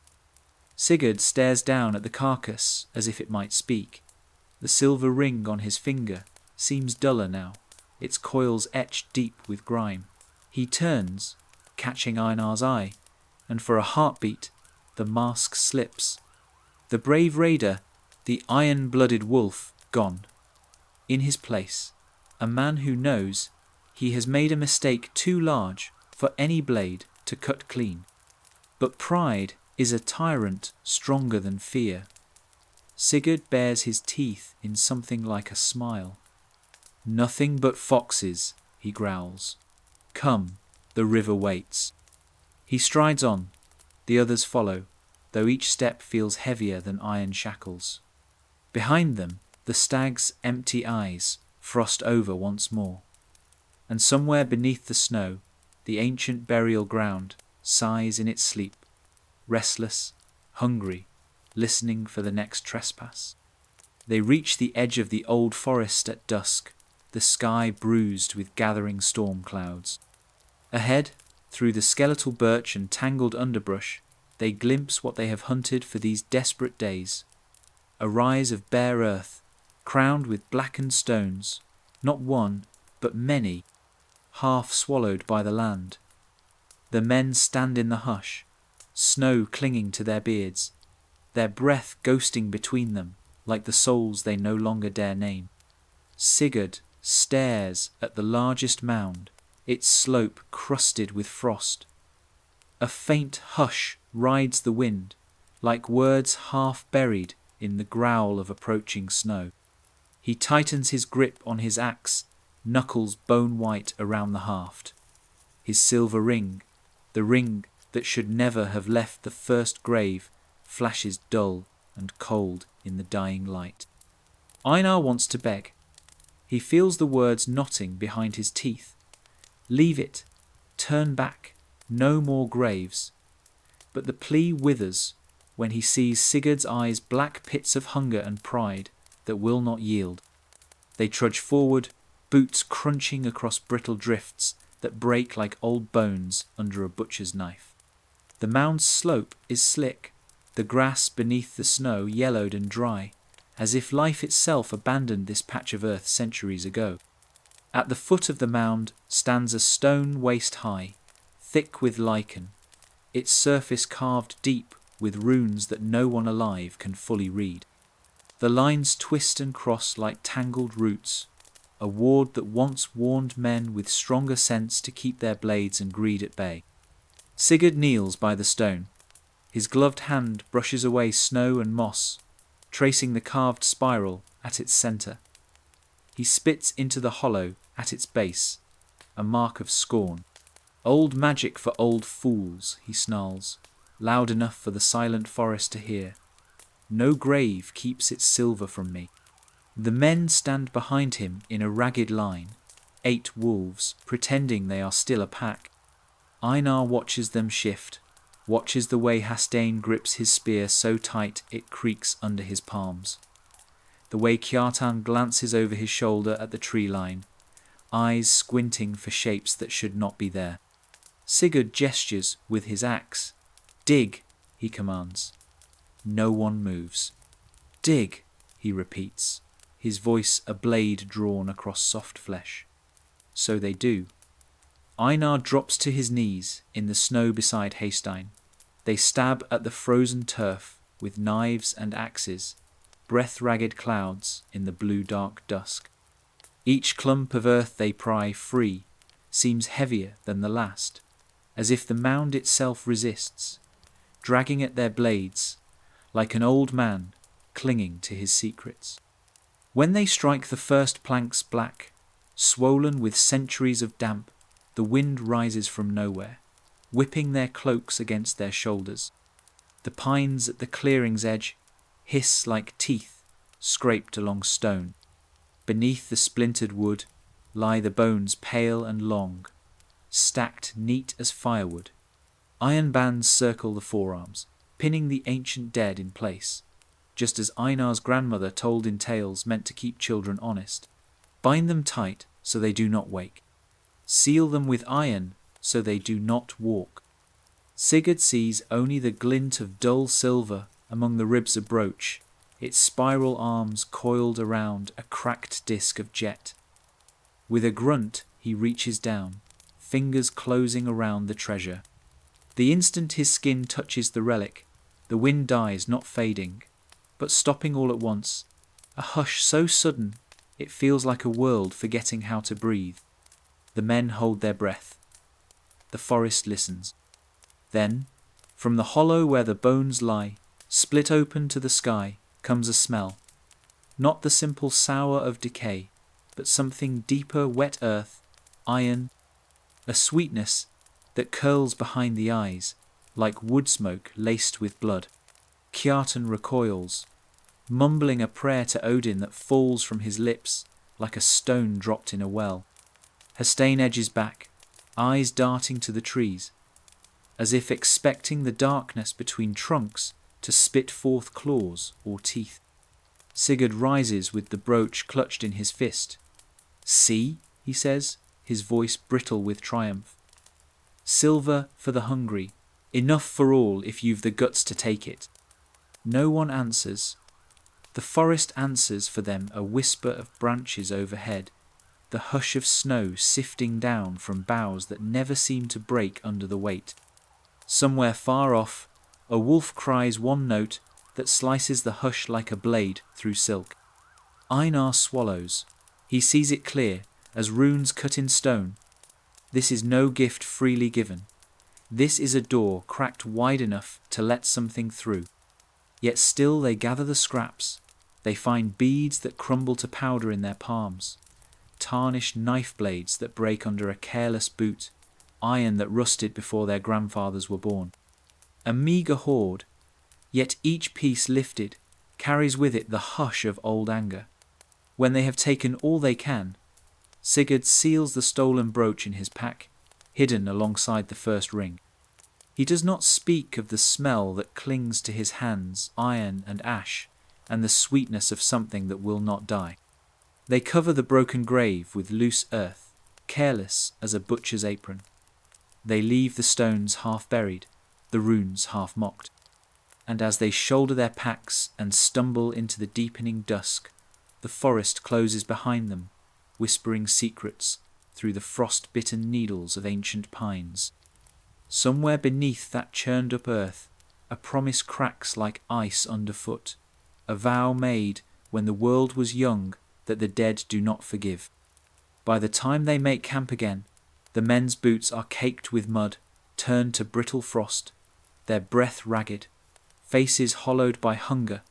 Speaker 1: Sigurd stares down at the carcass as if it might speak. The silver ring on his finger seems duller now, its coils etched deep with grime. He turns, catching Einar's eye, and for a heartbeat the mask slips. The brave raider, the iron-blooded wolf, gone. In his place, a man who knows he has made a mistake too large for any blade to cut clean. But pride is a tyrant stronger than fear. Sigurd bares his teeth in something like a smile. Nothing but foxes, he growls. Come, the river waits. He strides on. The others follow, though each step feels heavier than iron shackles. Behind them, the stag's empty eyes frost over once more. And somewhere beneath the snow, the ancient burial ground, sighs in its sleep, restless, hungry, listening for the next trespass. They reach the edge of the old forest at dusk, the sky bruised with gathering storm clouds. Ahead, through the skeletal birch and tangled underbrush, they glimpse what they have hunted for these desperate days. A rise of bare earth, crowned with blackened stones, not one, but many, half swallowed by the land. The men stand in the hush, snow clinging to their beards, their breath ghosting between them like the souls they no longer dare name. Sigurd stares at the largest mound, its slope crusted with frost. A faint hush rides the wind, like words half buried in the growl of approaching snow. He tightens his grip on his axe, knuckles bone-white around the haft. His silver ring, the ring that should never have left the first grave, flashes dull and cold in the dying light. Einar wants to beg. He feels the words knotting behind his teeth. Leave it. Turn back. No more graves. But the plea withers when he sees Sigurd's eyes black pits of hunger and pride that will not yield. They trudge forward, boots crunching across brittle drifts that break like old bones under a butcher's knife. The mound's slope is slick, the grass beneath the snow yellowed and dry, as if life itself abandoned this patch of earth centuries ago. At the foot of the mound stands a stone waist high, thick with lichen, its surface carved deep with runes that no one alive can fully read. The lines twist and cross like tangled roots, a ward that once warned men with stronger sense to keep their blades and greed at bay. Sigurd kneels by the stone. His gloved hand brushes away snow and moss, tracing the carved spiral at its centre. He spits into the hollow at its base, a mark of scorn. Old magic for old fools, he snarls, loud enough for the silent forest to hear. No grave keeps its silver from me. The men stand behind him in a ragged line, 8 wolves, pretending they are still a pack. Einar watches them shift, watches the way Halfdan grips his spear so tight it creaks under his palms. The way Kjartan glances over his shoulder at the tree line, eyes squinting for shapes that should not be there. Sigurd gestures with his axe. Dig, he commands. No one moves. Dig, he repeats, his voice a blade drawn across soft flesh. So they do. Einar drops to his knees in the snow beside Halfdan. They stab at the frozen turf with knives and axes, breath-ragged clouds in the blue-dark dusk. Each clump of earth they pry free seems heavier than the last, as if the mound itself resists, dragging at their blades like an old man clinging to his secrets. When they strike the first planks black, swollen with centuries of damp, the wind rises from nowhere, whipping their cloaks against their shoulders. The pines at the clearing's edge hiss like teeth scraped along stone. Beneath the splintered wood lie the bones pale and long, stacked neat as firewood. Iron bands circle the forearms, pinning the ancient dead in place, just as Einar's grandmother told in tales meant to keep children honest. Bind them tight so they do not wake. Seal them with iron so they do not walk. Sigurd sees only the glint of dull silver among the ribs of brooch, its spiral arms coiled around a cracked disc of jet. With a grunt he reaches down, fingers closing around the treasure. The instant his skin touches the relic, the wind dies, not fading, but stopping all at once, a hush so sudden it feels like a world forgetting how to breathe. The men hold their breath. The forest listens. Then, from the hollow where the bones lie, split open to the sky, comes a smell. Not the simple sour of decay, but something deeper, wet earth, iron, a sweetness that curls behind the eyes, like wood smoke laced with blood. Kjartan recoils, mumbling a prayer to Odin that falls from his lips like a stone dropped in a well. Halfdan edges back, eyes darting to the trees, as if expecting the darkness between trunks to spit forth claws or teeth. Sigurd rises with the brooch clutched in his fist. "See," he says, his voice brittle with triumph. "Silver for the hungry, enough for all if you've the guts to take it." No one answers. The forest answers for them, a whisper of branches overhead, the hush of snow sifting down from boughs that never seem to break under the weight. Somewhere far off, a wolf cries one note that slices the hush like a blade through silk. Einar swallows. He sees it clear, as runes cut in stone. This is no gift freely given. This is a door cracked wide enough to let something through. Yet still they gather the scraps. They find beads that crumble to powder in their palms, tarnished knife blades that break under a careless boot, iron that rusted before their grandfathers were born. A meagre hoard, yet each piece lifted carries with it the hush of old anger. When they have taken all they can, Sigurd seals the stolen brooch in his pack, hidden alongside the first ring. He does not speak of the smell that clings to his hands, iron and ash, and the sweetness of something that will not die. They cover the broken grave with loose earth, careless as a butcher's apron. They leave the stones half buried, the runes half mocked. And as they shoulder their packs and stumble into the deepening dusk, the forest closes behind them, whispering secrets through the frost-bitten needles of ancient pines. Somewhere beneath that churned-up earth, a promise cracks like ice underfoot, a vow made when the world was young that the dead do not forgive. By the time they make camp again, the men's boots are caked with mud, turned to brittle frost, their breath ragged, faces hollowed by hunger,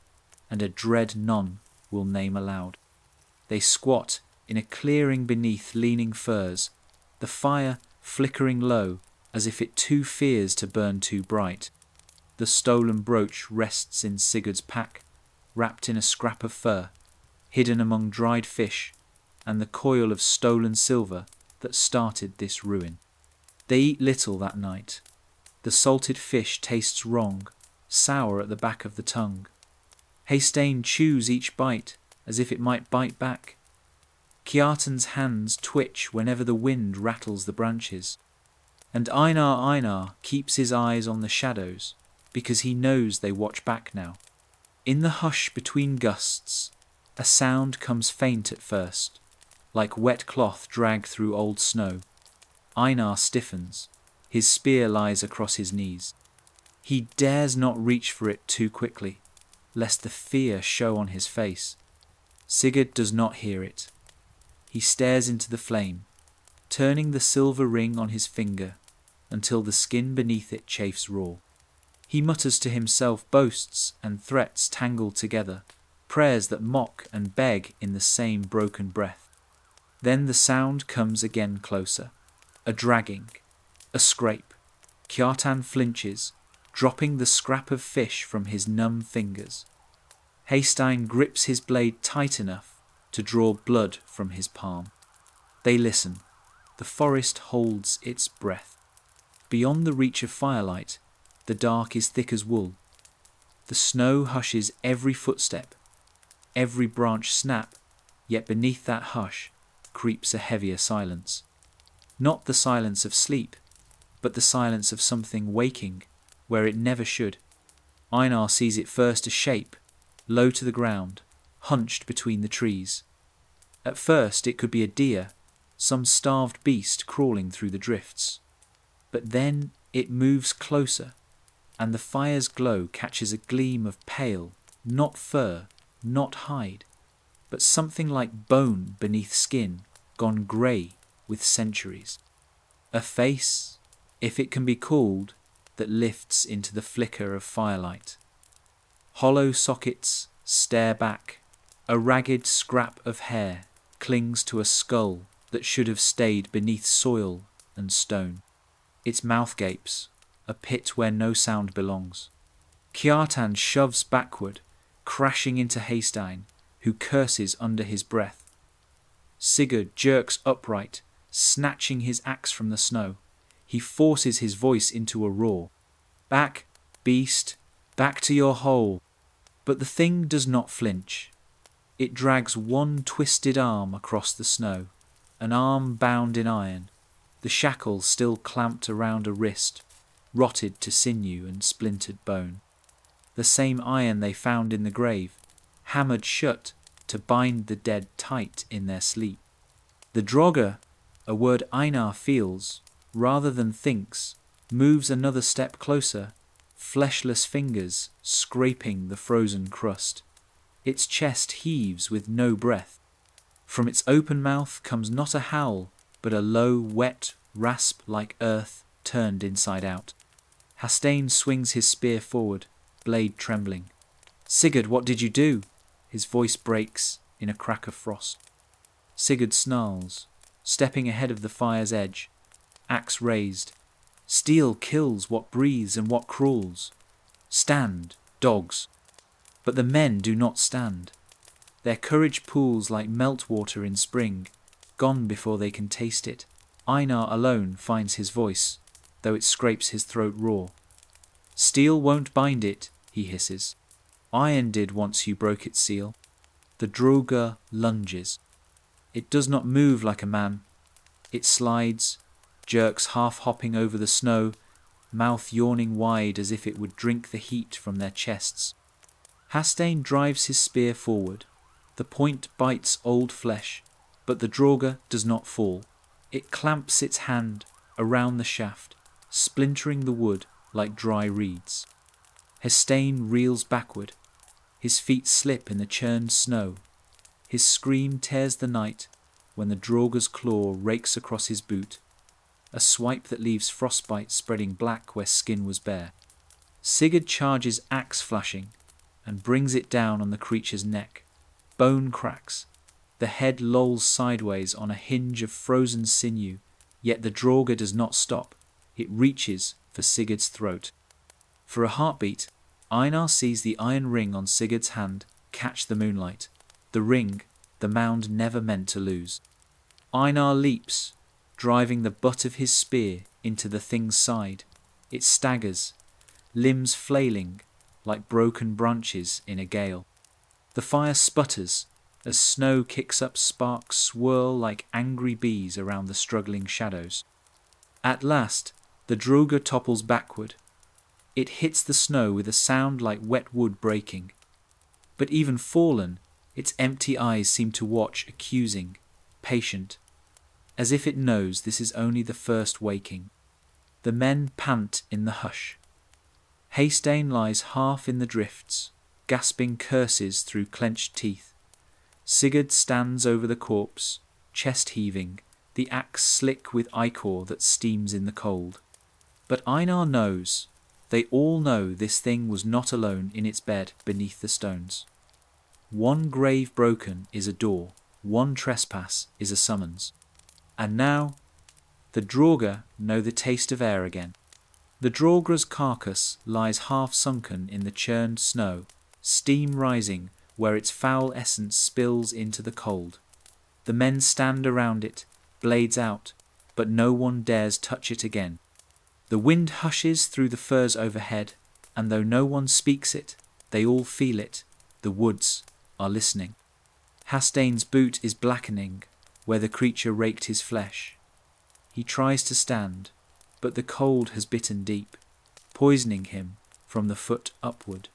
Speaker 1: and a dread none will name aloud. They squat in a clearing beneath leaning firs, the fire flickering low as if it too fears to burn too bright. The stolen brooch rests in Sigurd's pack, wrapped in a scrap of fur, hidden among dried fish, and the coil of stolen silver that started this ruin. They eat little that night. The salted fish tastes wrong, sour at the back of the tongue. Haystein chews each bite as if it might bite back. Kjartan's hands twitch whenever the wind rattles the branches. And Einar keeps his eyes on the shadows, because he knows they watch back now. In the hush between gusts, a sound comes faint at first, like wet cloth dragged through old snow. Einar stiffens. His spear lies across his knees. He dares not reach for it too quickly, lest the fear show on his face. Sigurd does not hear it. He stares into the flame, turning the silver ring on his finger until the skin beneath it chafes raw. He mutters to himself boasts and threats tangled together, prayers that mock and beg in the same broken breath. Then the sound comes again closer, a dragging, a scrape. Kjartan flinches, dropping the scrap of fish from his numb fingers. Haystein grips his blade tight enough to draw blood from his palm. They listen. The forest holds its breath. Beyond the reach of firelight, the dark is thick as wool. The snow hushes every footstep, every branch snap, yet beneath that hush creeps a heavier silence. Not the silence of sleep, but the silence of something waking where it never should. Einar sees it first a shape, low to the ground, hunched between the trees. At first it could be a deer, some starved beast crawling through the drifts. But then it moves closer, and the fire's glow catches a gleam of pale, not fur, not hide, but something like bone beneath skin, gone grey with centuries. A face, if it can be called, that lifts into the flicker of firelight. Hollow sockets stare back. A ragged scrap of hair clings to a skull that should have stayed beneath soil and stone. Its mouth gapes, a pit where no sound belongs. Kjartan shoves backward, crashing into Haystein, who curses under his breath. Sigurd jerks upright, snatching his axe from the snow. He forces his voice into a roar. "Back, beast, back to your hole." But the thing does not flinch. It drags one twisted arm across the snow, an arm bound in iron, the shackle still clamped around a wrist, rotted to sinew and splintered bone. The same iron they found in the grave, hammered shut to bind the dead tight in their sleep. The draugr, a word Einar feels, rather than thinks, moves another step closer, fleshless fingers scraping the frozen crust. Its chest heaves with no breath. From its open mouth comes not a howl, but a low, wet rasp like earth turned inside out. Hastane swings his spear forward, blade trembling. "Sigurd, what did you do?" His voice breaks in a crack of frost. Sigurd snarls, stepping ahead of the fire's edge, axe raised. "Steel kills what breathes and what crawls. Stand, dogs." But the men do not stand. Their courage pools like meltwater in spring, gone before they can taste it. Einar alone finds his voice, though it scrapes his throat raw. "Steel won't bind it," he hisses. "Iron did once you broke its seal." The draugr lunges. It does not move like a man. It slides, jerks half-hopping over the snow, mouth yawning wide as if it would drink the heat from their chests. Hastane drives his spear forward. The point bites old flesh, but the draugr does not fall. It clamps its hand around the shaft, splintering the wood like dry reeds. Hastane reels backward. His feet slip in the churned snow. His scream tears the night when the draugr's claw rakes across his boot, a swipe that leaves frostbite spreading black where skin was bare. Sigurd charges axe flashing and brings it down on the creature's neck. Bone cracks. The head lolls sideways on a hinge of frozen sinew, yet the draugr does not stop. It reaches for Sigurd's throat. For a heartbeat, Einar sees the iron ring on Sigurd's hand catch the moonlight. The ring the mound never meant to lose. Einar leaps, driving the butt of his spear into the thing's side. It staggers, limbs flailing like broken branches in a gale. The fire sputters as snow kicks up, sparks swirl like angry bees around the struggling shadows. At last, the draugr topples backward. It hits the snow with a sound like wet wood breaking. But even fallen, its empty eyes seem to watch, accusing, patient, as if it knows this is only the first waking. The men pant in the hush. Hastane lies half in the drifts, gasping curses through clenched teeth. Sigurd stands over the corpse, chest heaving, the axe slick with ichor that steams in the cold. But Einar knows, they all know this thing was not alone in its bed beneath the stones. One grave broken is a door, one trespass is a summons. And now, the draugr know the taste of air again. The draugr's carcass lies half sunken in the churned snow, steam rising where its foul essence spills into the cold. The men stand around it, blades out, but no one dares touch it again. The wind hushes through the firs overhead, and though no one speaks it, they all feel it. The woods are listening. Hastane's boot is blackening where the creature raked his flesh. He tries to stand, but the cold has bitten deep, poisoning him from the foot upward.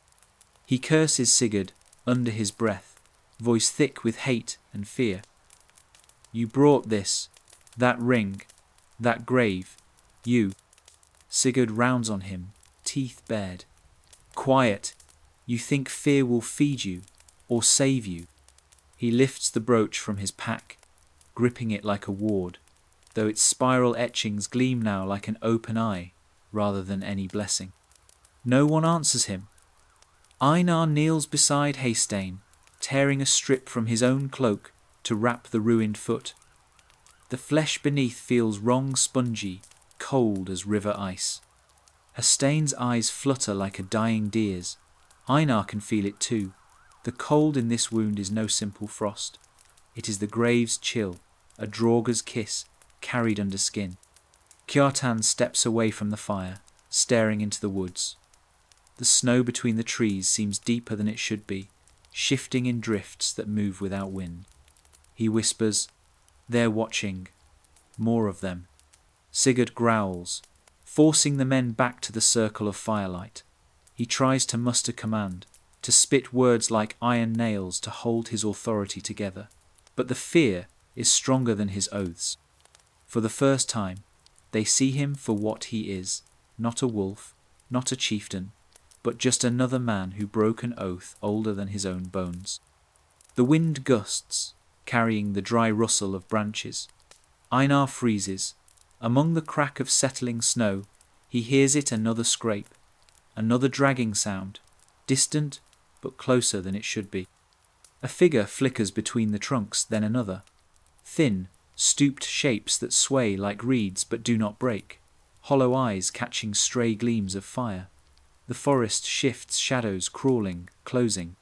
Speaker 1: He curses Sigurd under his breath, voice thick with hate and fear. "You brought this, that ring, that grave, you." Sigurd rounds on him, teeth bared. "Quiet, you think fear will feed you, or save you." He lifts the brooch from his pack, gripping it like a ward, though its spiral etchings gleam now like an open eye rather than any blessing. No one answers him. Einar kneels beside Hastane, tearing a strip from his own cloak to wrap the ruined foot. The flesh beneath feels wrong spongy, cold as river ice. Hastane's eyes flutter like a dying deer's. Einar can feel it too. The cold in this wound is no simple frost. It is the grave's chill, a draugr's kiss, carried under skin. Kjartan steps away from the fire, staring into the woods. The snow between the trees seems deeper than it should be, shifting in drifts that move without wind. He whispers, "They're watching. More of them." Sigurd growls, forcing the men back to the circle of firelight. He tries to muster command, to spit words like iron nails to hold his authority together. But the fear is stronger than his oaths. For the first time, they see him for what he is, not a wolf, not a chieftain, but just another man who broke an oath older than his own bones. The wind gusts, carrying the dry rustle of branches. Einar freezes. Among the crack of settling snow, he hears it another scrape, another dragging sound, distant but closer than it should be. A figure flickers between the trunks, then another. Thin, stooped shapes that sway like reeds but do not break, hollow eyes catching stray gleams of fire. The forest shifts, shadows crawling, closing.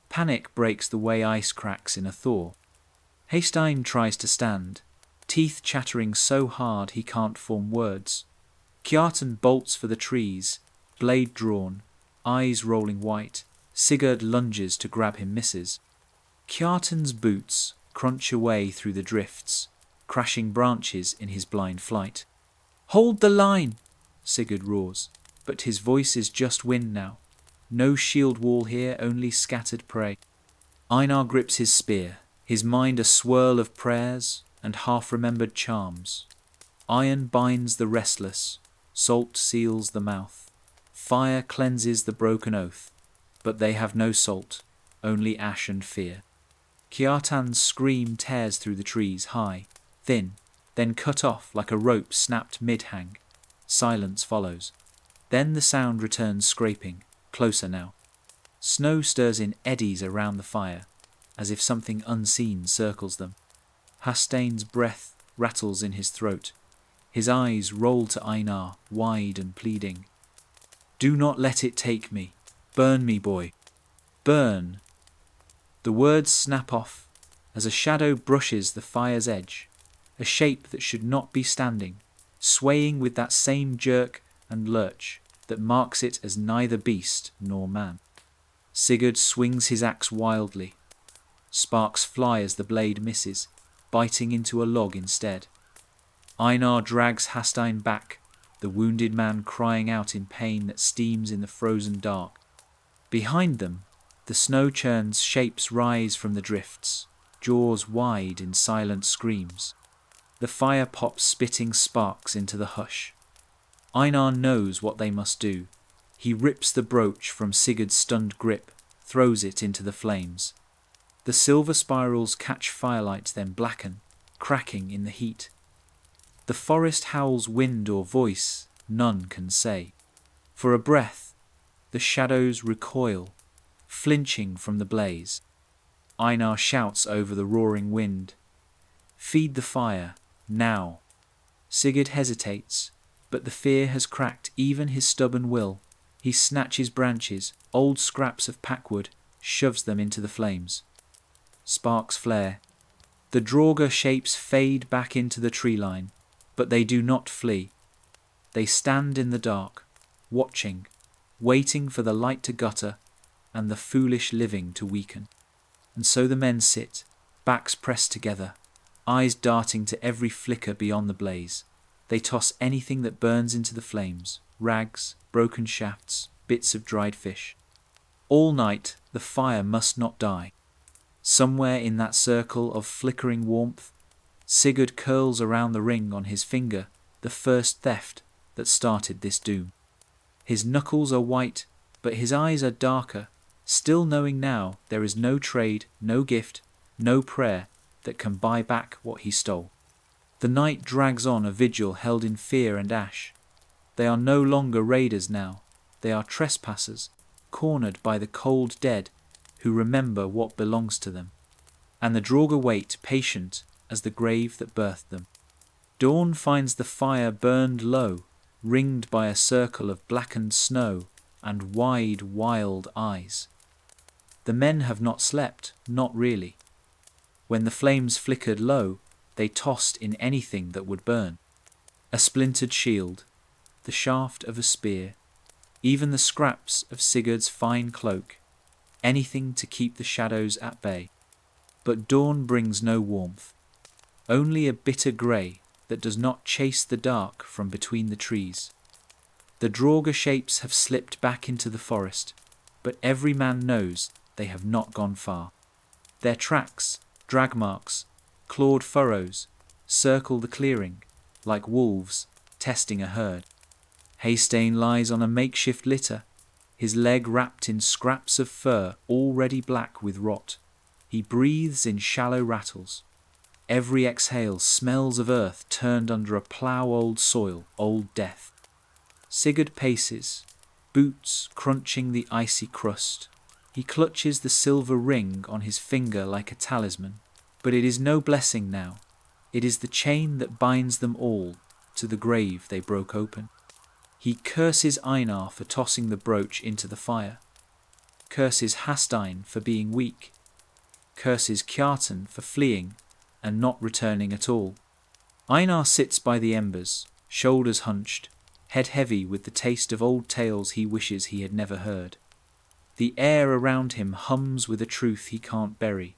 Speaker 1: Panic breaks the way ice cracks in a thaw. Haystein tries to stand, teeth chattering so hard he can't form words. Kjartan bolts for the trees, blade drawn, eyes rolling white. Sigurd lunges to grab him, misses. Kjartan's boots crunch away through the drifts, crashing branches in his blind flight. "Hold the line!" Sigurd roars, but his voice is just wind now. No shield wall here, only scattered prey. Einar grips his spear, his mind a swirl of prayers and half-remembered charms. Iron binds the restless, salt seals the mouth. Fire cleanses the broken oath, but they have no salt, only ash and fear. Kjartan's scream tears through the trees, high, thin, then cut off like a rope snapped mid-hang. Silence follows. Then the sound returns scraping, closer now. Snow stirs in eddies around the fire, as if something unseen circles them. Hastein's breath rattles in his throat. His eyes roll to Einar, wide and pleading. "Do not let it take me. Burn me, boy. Burn." The words snap off as a shadow brushes the fire's edge, a shape that should not be standing, swaying with that same jerk and lurch that marks it as neither beast nor man. Sigurd swings his axe wildly. Sparks fly as the blade misses, biting into a log instead. Einar drags Hastein back, the wounded man crying out in pain that steams in the frozen dark. Behind them, the snow churns shapes rise from the drifts, jaws wide in silent screams. The fire pops spitting sparks into the hush. Einar knows what they must do. He rips the brooch from Sigurd's stunned grip, throws it into the flames. The silver spirals catch firelight, then blacken, cracking in the heat. The forest howls wind or voice, none can say. For a breath, the shadows recoil, flinching from the blaze. Einar shouts over the roaring wind, "Feed the fire, now." Sigurd hesitates, but the fear has cracked even his stubborn will. He snatches branches, old scraps of packwood, shoves them into the flames. Sparks flare. The draugr shapes fade back into the tree line, but they do not flee. They stand in the dark, watching, waiting for the light to gutter and the foolish living to weaken. And so the men sit, backs pressed together, eyes darting to every flicker beyond the blaze. They toss anything that burns into the flames, rags, broken shafts, bits of dried fish. All night the fire must not die. Somewhere in that circle of flickering warmth, Sigurd curls around the ring on his finger, the first theft that started this doom. His knuckles are white, but his eyes are darker, still knowing now there is no trade, no gift, no prayer that can buy back what he stole. The night drags on, a vigil held in fear and ash. They are no longer raiders now. They are trespassers, cornered by the cold dead who remember what belongs to them. And the draugr wait, patient as the grave that birthed them. Dawn finds the fire burned low, ringed by a circle of blackened snow and wide, wild eyes. The men have not slept, not really. When the flames flickered low, they tossed in anything that would burn. A splintered shield, the shaft of a spear, even the scraps of Sigurd's fine cloak, anything to keep the shadows at bay. But dawn brings no warmth, only a bitter grey that does not chase the dark from between the trees. The draugr shapes have slipped back into the forest, but every man knows they have not gone far. Their tracks, drag marks, clawed furrows, circle the clearing, like wolves testing a herd. Haystane lies on a makeshift litter, his leg wrapped in scraps of fur already black with rot. He breathes in shallow rattles. Every exhale smells of earth turned under a plough, old soil, old death. Sigurd paces, boots crunching the icy crust. He clutches the silver ring on his finger like a talisman, but it is no blessing now. It is the chain that binds them all to the grave they broke open. He curses Einar for tossing the brooch into the fire, curses Hastein for being weak, curses Kjartan for fleeing and not returning at all. Einar sits by the embers, shoulders hunched, head heavy with the taste of old tales he wishes he had never heard. The air around him hums with a truth he can't bury.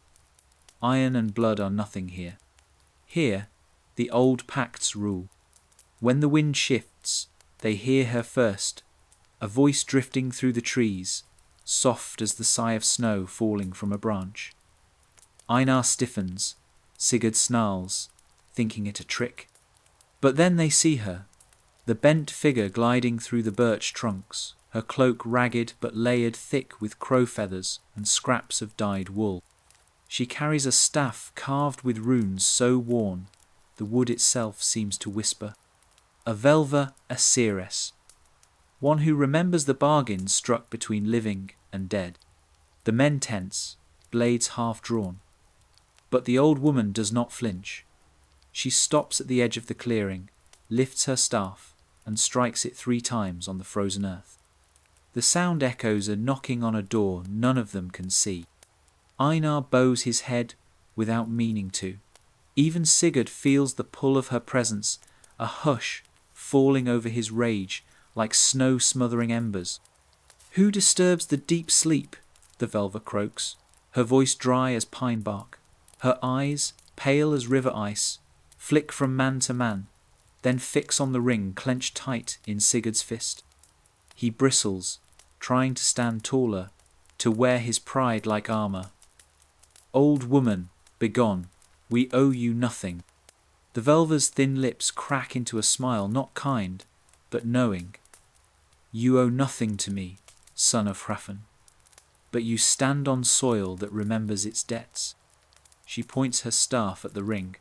Speaker 1: Iron and blood are nothing here. Here, the old pacts rule. When the wind shifts, they hear her first, a voice drifting through the trees, soft as the sigh of snow falling from a branch. Einar stiffens, Sigurd snarls, thinking it a trick. But then they see her, the bent figure gliding through the birch trunks, her cloak ragged but layered thick with crow feathers and scraps of dyed wool. She carries a staff carved with runes so worn, the wood itself seems to whisper. A velva Aceres, one who remembers the bargains struck between living and dead. The men tense, blades half drawn. But the old woman does not flinch. She stops at the edge of the clearing, lifts her staff, and strikes it 3 times on the frozen earth. The sound echoes a knocking on a door none of them can see. Einar bows his head without meaning to. Even Sigurd feels the pull of her presence, a hush falling over his rage like snow-smothering embers. Who disturbs the deep sleep? The velva croaks, her voice dry as pine bark. Her eyes, pale as river ice, flick from man to man, then fix on the ring clenched tight in Sigurd's fist. He bristles, trying to stand taller, to wear his pride like armour. Old woman, begone, we owe you nothing. The velva's thin lips crack into a smile not kind, but knowing. You owe nothing to me, son of Hrafn, but you stand on soil that remembers its debts. She points her staff at the ring.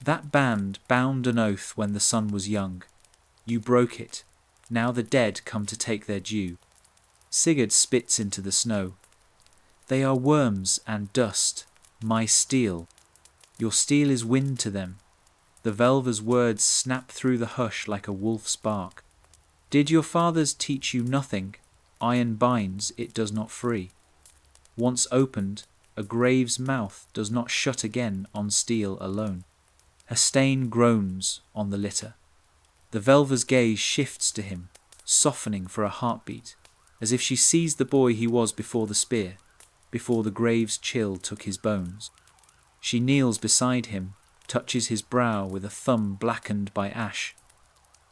Speaker 1: That band bound an oath when the sun was young. You broke it. Now the dead come to take their due. Sigurd spits into the snow. They are worms and dust, my steel. Your steel is wind to them. The velva's words snap through the hush like a wolf's bark. Did your fathers teach you nothing? Iron binds, it does not free. Once opened, a grave's mouth does not shut again on steel alone. Hastein groans on the litter. The velva's gaze shifts to him, softening for a heartbeat, as if she sees the boy he was before the spear, before the grave's chill took his bones. She kneels beside him, touches his brow with a thumb blackened by ash.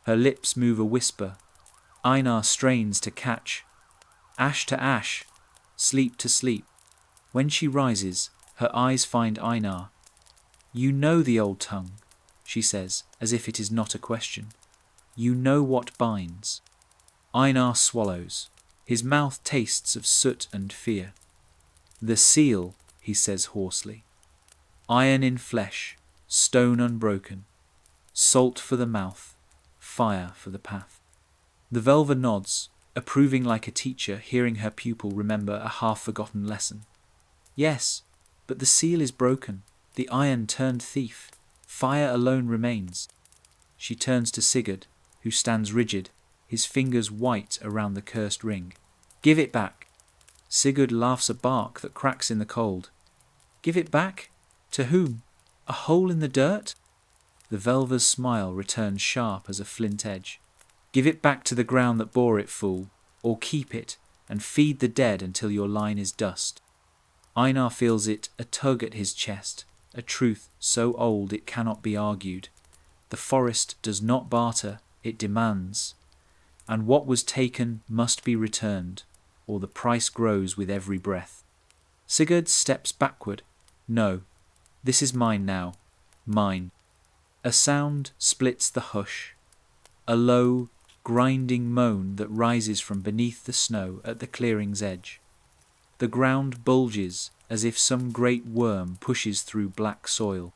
Speaker 1: Her lips move a whisper. Einar strains to catch. Ash to ash, sleep to sleep. When she rises, her eyes find Einar. You know the old tongue, she says, as if it is not a question. You know what binds. Einar swallows. His mouth tastes of soot and fear. The seal, he says hoarsely. Iron in flesh, stone unbroken. Salt for the mouth, fire for the path. The velva nods, approving like a teacher hearing her pupil remember a half-forgotten lesson. Yes, but the seal is broken, the iron turned thief. Fire alone remains. She turns to Sigurd, who stands rigid, his fingers white around the cursed ring. Give it back. Sigurd laughs a bark that cracks in the cold. Give it back? To whom? A hole in the dirt? The Velva's smile returned sharp as a flint edge. Give it back to the ground that bore it, fool, or keep it and feed the dead until your line is dust. Einar feels it a tug at his chest, a truth so old it cannot be argued. The forest does not barter, it demands. And what was taken must be returned, or the price grows with every breath. Sigurd steps backward. No, this is mine now, mine. A sound splits the hush, a low, grinding moan that rises from beneath the snow at the clearing's edge. The ground bulges as if some great worm pushes through black soil.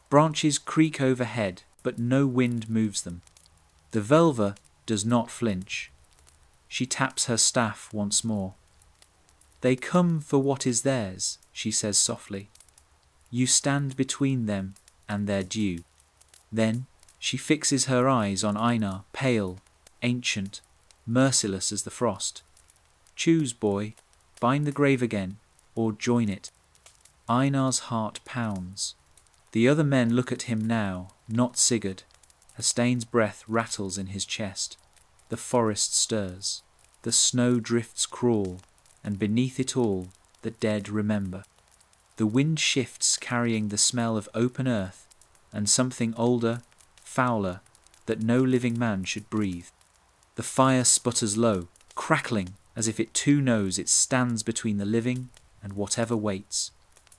Speaker 1: Branches creak overhead, but no wind moves them. The Velva does not flinch. She taps her staff once more. They come for what is theirs, she says softly. You stand between them and their due. Then she fixes her eyes on Einar, pale, ancient, merciless as the frost. Choose, boy, bind the grave again, or join it. Einar's heart pounds. The other men look at him now, not Sigurd. Hastein's breath rattles in his chest. The forest stirs. The snow drifts crawl, and beneath it all, the dead remember. The wind shifts, carrying the smell of open earth and something older, fouler, that no living man should breathe. The fire sputters low, crackling as if it too knows it stands between the living and whatever waits,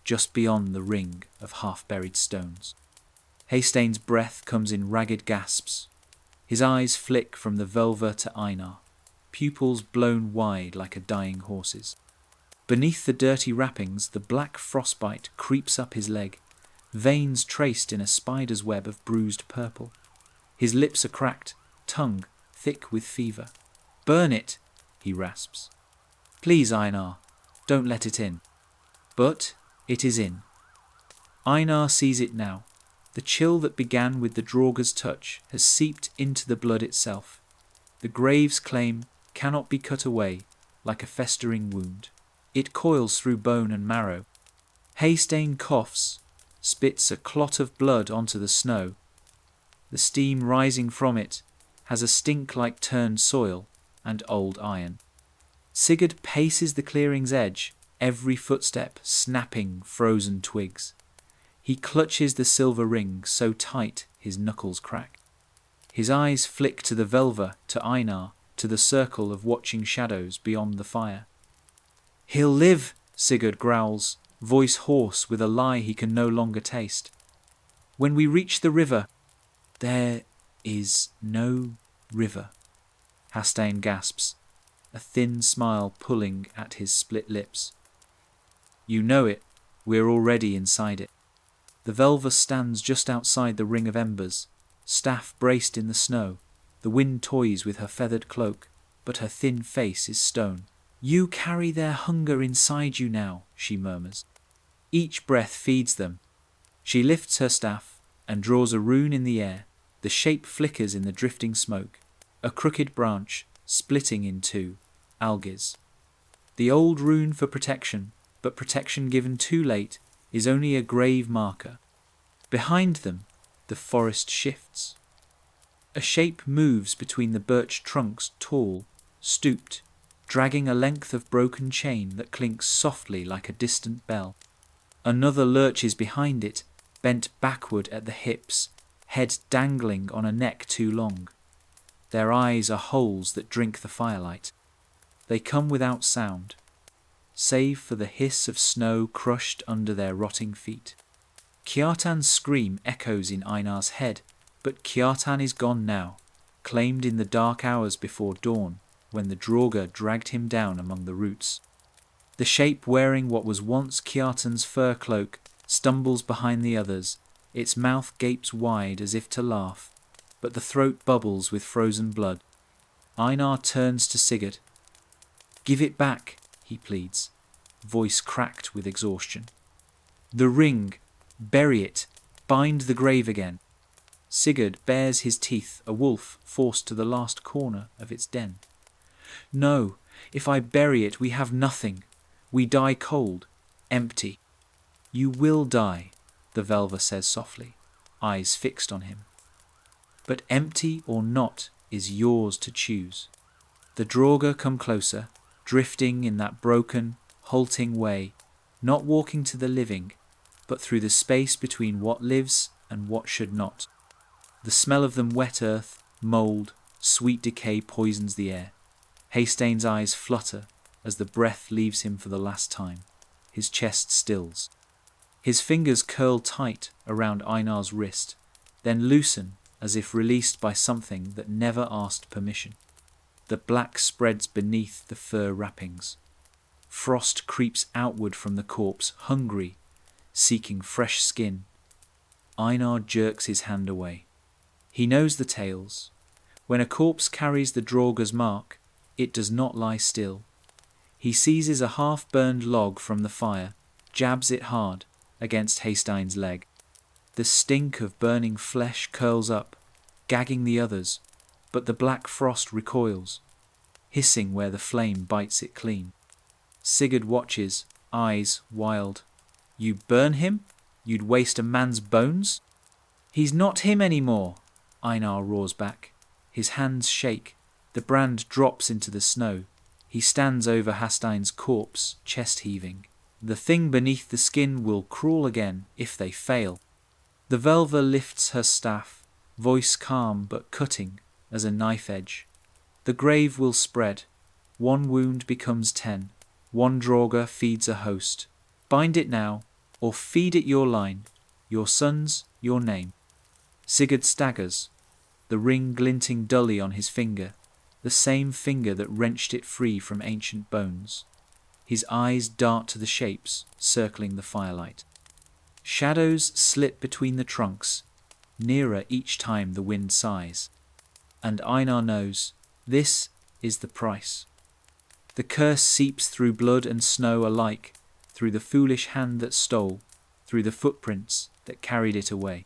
Speaker 1: just beyond the ring of half-buried stones. Hastein's breath comes in ragged gasps. His eyes flick from the Velva to Einar, pupils blown wide like a dying horse's. Beneath the dirty wrappings, the black frostbite creeps up his leg, veins traced in a spider's web of bruised purple. His lips are cracked, tongue thick with fever. Burn it, he rasps. Please, Einar, don't let it in. But it is in. Einar sees it now. The chill that began with the draugr's touch has seeped into the blood itself. The grave's claim cannot be cut away like a festering wound. It coils through bone and marrow. Haystein coughs, spits a clot of blood onto the snow. The steam rising from it has a stink like turned soil and old iron. Sigurd paces the clearing's edge, every footstep snapping frozen twigs. He clutches the silver ring so tight his knuckles crack. His eyes flick to the Velva, to Einar, to the circle of watching shadows beyond the fire. He'll live, Sigurd growls, voice hoarse with a lie he can no longer taste. When we reach the river, there is no river, Hastein gasps, a thin smile pulling at his split lips. You know it, we're already inside it. The Velva stands just outside the ring of embers, staff braced in the snow. The wind toys with her feathered cloak, but her thin face is stone. You carry their hunger inside you now, she murmurs. Each breath feeds them. She lifts her staff and draws a rune in the air. The shape flickers in the drifting smoke, a crooked branch splitting in two, alges. The old rune for protection, but protection given too late, is only a grave marker. Behind them, the forest shifts. A shape moves between the birch trunks, tall, stooped, dragging a length of broken chain that clinks softly like a distant bell. Another lurches behind it, bent backward at the hips, head dangling on a neck too long. Their eyes are holes that drink the firelight. They come without sound, save for the hiss of snow crushed under their rotting feet. Kjartan's scream echoes in Einar's head, but Kjartan is gone now, claimed in the dark hours before dawn, when the draugr dragged him down among the roots. The shape wearing what was once Kjartan's fur cloak stumbles behind the others. Its mouth gapes wide as if to laugh, but the throat bubbles with frozen blood. Einar turns to Sigurd. Give it back, he pleads, voice cracked with exhaustion. The ring, bury it, bind the grave again. Sigurd bares his teeth, a wolf forced to the last corner of its den. No, if I bury it, we have nothing. We die cold, empty. You will die, the Velva says softly, eyes fixed on him. But empty or not is yours to choose. The draugr come closer, drifting in that broken, halting way, not walking to the living, but through the space between what lives and what should not. The smell of them wet earth, mould, sweet decay poisons the air. Haystain's eyes flutter as the breath leaves him for the last time. His chest stills. His fingers curl tight around Einar's wrist, then loosen as if released by something that never asked permission. The black spreads beneath the fur wrappings. Frost creeps outward from the corpse, hungry, seeking fresh skin. Einar jerks his hand away. He knows the tales. When a corpse carries the draugr's mark, it does not lie still. He seizes a half-burned log from the fire, jabs it hard against Haystein's leg. The stink of burning flesh curls up, gagging the others, but the black frost recoils, hissing where the flame bites it clean. Sigurd watches, eyes wild. You burn him? You'd waste a man's bones? He's not him anymore, Einar roars back. His hands shake. The brand drops into the snow. He stands over Haystein's corpse, chest heaving. The thing beneath the skin will crawl again if they fail. The Velva lifts her staff, voice calm but cutting as a knife edge. The grave will spread. One wound becomes 10. One draugr feeds a host. Bind it now, or feed it your line, your sons, your name. Sigurd staggers, the ring glinting dully on his finger, the same finger that wrenched it free from ancient bones. His eyes dart to the shapes circling the firelight. Shadows slip between the trunks, nearer each time the wind sighs. And Einar knows, this is the price. The curse seeps through blood and snow alike, through the foolish hand that stole, through the footprints that carried it away.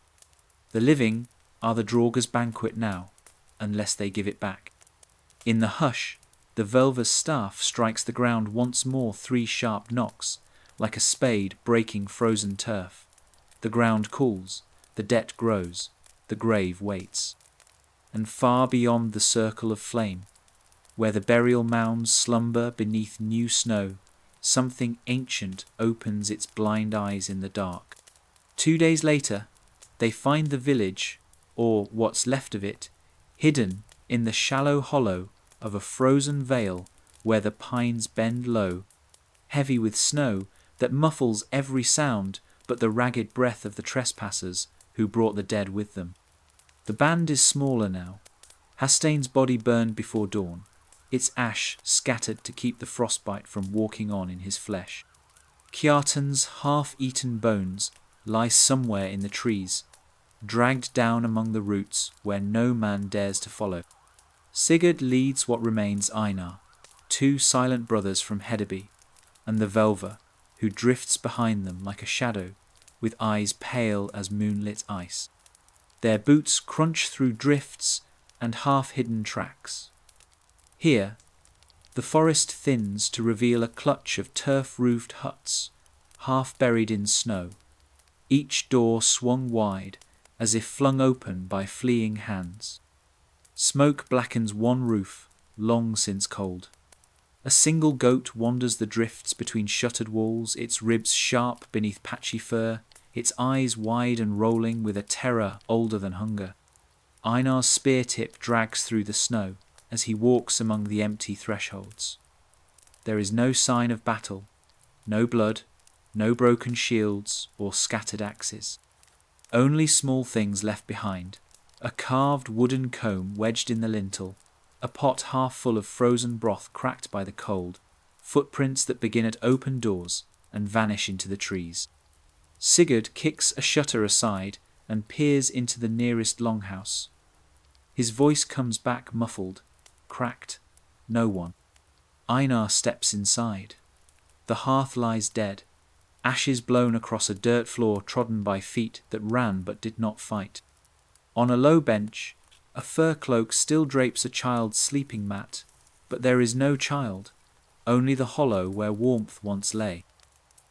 Speaker 1: The living are the draugr's banquet now, unless they give it back. In the hush, the Velva's staff strikes the ground once more 3 sharp knocks, like a spade breaking frozen turf. The ground cools, the debt grows, the grave waits. And far beyond the circle of flame, where the burial mounds slumber beneath new snow, something ancient opens its blind eyes in the dark. 2 days later, they find the village, or what's left of it, hidden in the shallow hollow of a frozen vale where the pines bend low, heavy with snow that muffles every sound but the ragged breath of the trespassers who brought the dead with them. The band is smaller now. Haystein's body burned before dawn, its ash scattered to keep the frostbite from walking on in his flesh. Kjartan's half-eaten bones lie somewhere in the trees, dragged down among the roots where no man dares to follow. Sigurd leads what remains Einar, 2 silent brothers from Hedeby, and the Velva, who drifts behind them like a shadow, with eyes pale as moonlit ice. Their boots crunch through drifts and half-hidden tracks. Here, the forest thins to reveal a clutch of turf-roofed huts, half buried in snow, each door swung wide as if flung open by fleeing hands. Smoke blackens one roof, long since cold. A single goat wanders the drifts between shuttered walls, its ribs sharp beneath patchy fur, its eyes wide and rolling with a terror older than hunger. Einar's spear tip drags through the snow as he walks among the empty thresholds. There is no sign of battle, no blood, no broken shields or scattered axes. Only small things left behind, a carved wooden comb wedged in the lintel, a pot half full of frozen broth cracked by the cold, footprints that begin at open doors and vanish into the trees. Sigurd kicks a shutter aside and peers into the nearest longhouse. His voice comes back muffled, cracked, no one. Einar steps inside. The hearth lies dead, ashes blown across a dirt floor trodden by feet that ran but did not fight. On a low bench, a fur cloak still drapes a child's sleeping mat, but there is no child, only the hollow where warmth once lay.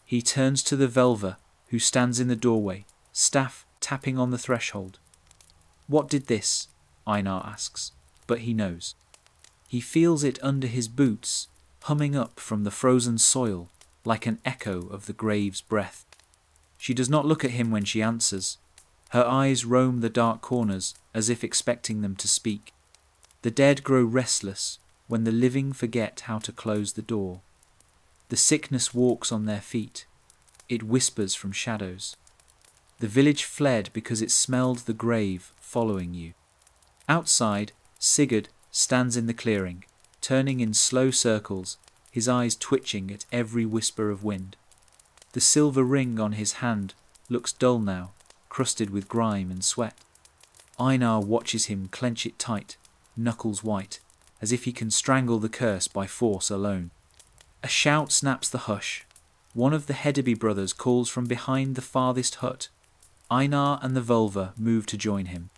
Speaker 1: He turns to the Velva, who stands in the doorway, staff tapping on the threshold. What did this? Einar asks, but he knows. He feels it under his boots, humming up from the frozen soil like an echo of the grave's breath. She does not look at him when she answers. Her eyes roam the dark corners as if expecting them to speak. The dead grow restless when the living forget how to close the door. The sickness walks on their feet. It whispers from shadows. The village fled because it smelled the grave following you. Outside, Sigurd stands in the clearing, turning in slow circles, his eyes twitching at every whisper of wind. The silver ring on his hand looks dull now, crusted with grime and sweat. Einar watches him clench it tight, knuckles white, as if he can strangle the curse by force alone. A shout snaps the hush. One of the Hedeby brothers calls from behind the farthest hut. Einar and the Völva move to join him.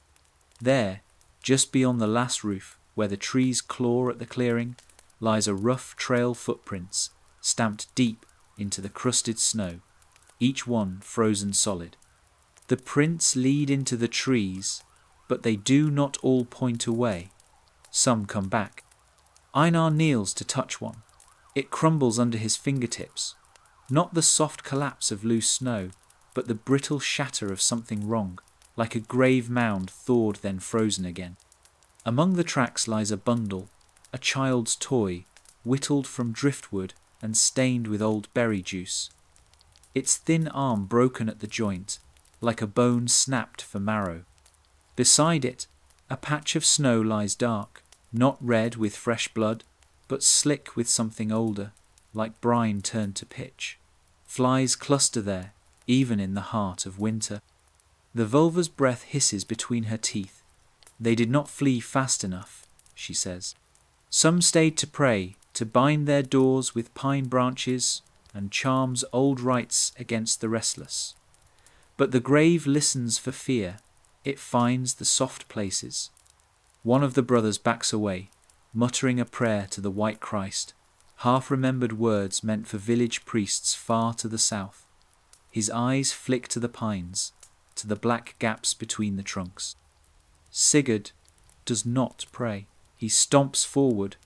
Speaker 1: There, just beyond the last roof, where the trees claw at the clearing, lies a rough trail footprints, stamped deep into the crusted snow, each one frozen solid. The prints lead into the trees, but they do not all point away. Some come back. Einar kneels to touch one. It crumbles under his fingertips. Not the soft collapse of loose snow, but the brittle shatter of something wrong, like a grave mound thawed then frozen again. Among the tracks lies a bundle, a child's toy, whittled from driftwood and stained with old berry juice. Its thin arm broken at the joint, like a bone snapped for marrow. Beside it, a patch of snow lies dark, not red with fresh blood, but slick with something older, like brine turned to pitch. Flies cluster there, even in the heart of winter. The Völva's breath hisses between her teeth. They did not flee fast enough, she says. Some stayed to pray, to bind their doors with pine branches and charms old rites against the restless. But the grave listens for fear. It finds the soft places. One of the brothers backs away, muttering a prayer to the White Christ, half-remembered words meant for village priests far to the south. His eyes flick to the pines, to the black gaps between the trunks. Sigurd does not pray. He stomps forward,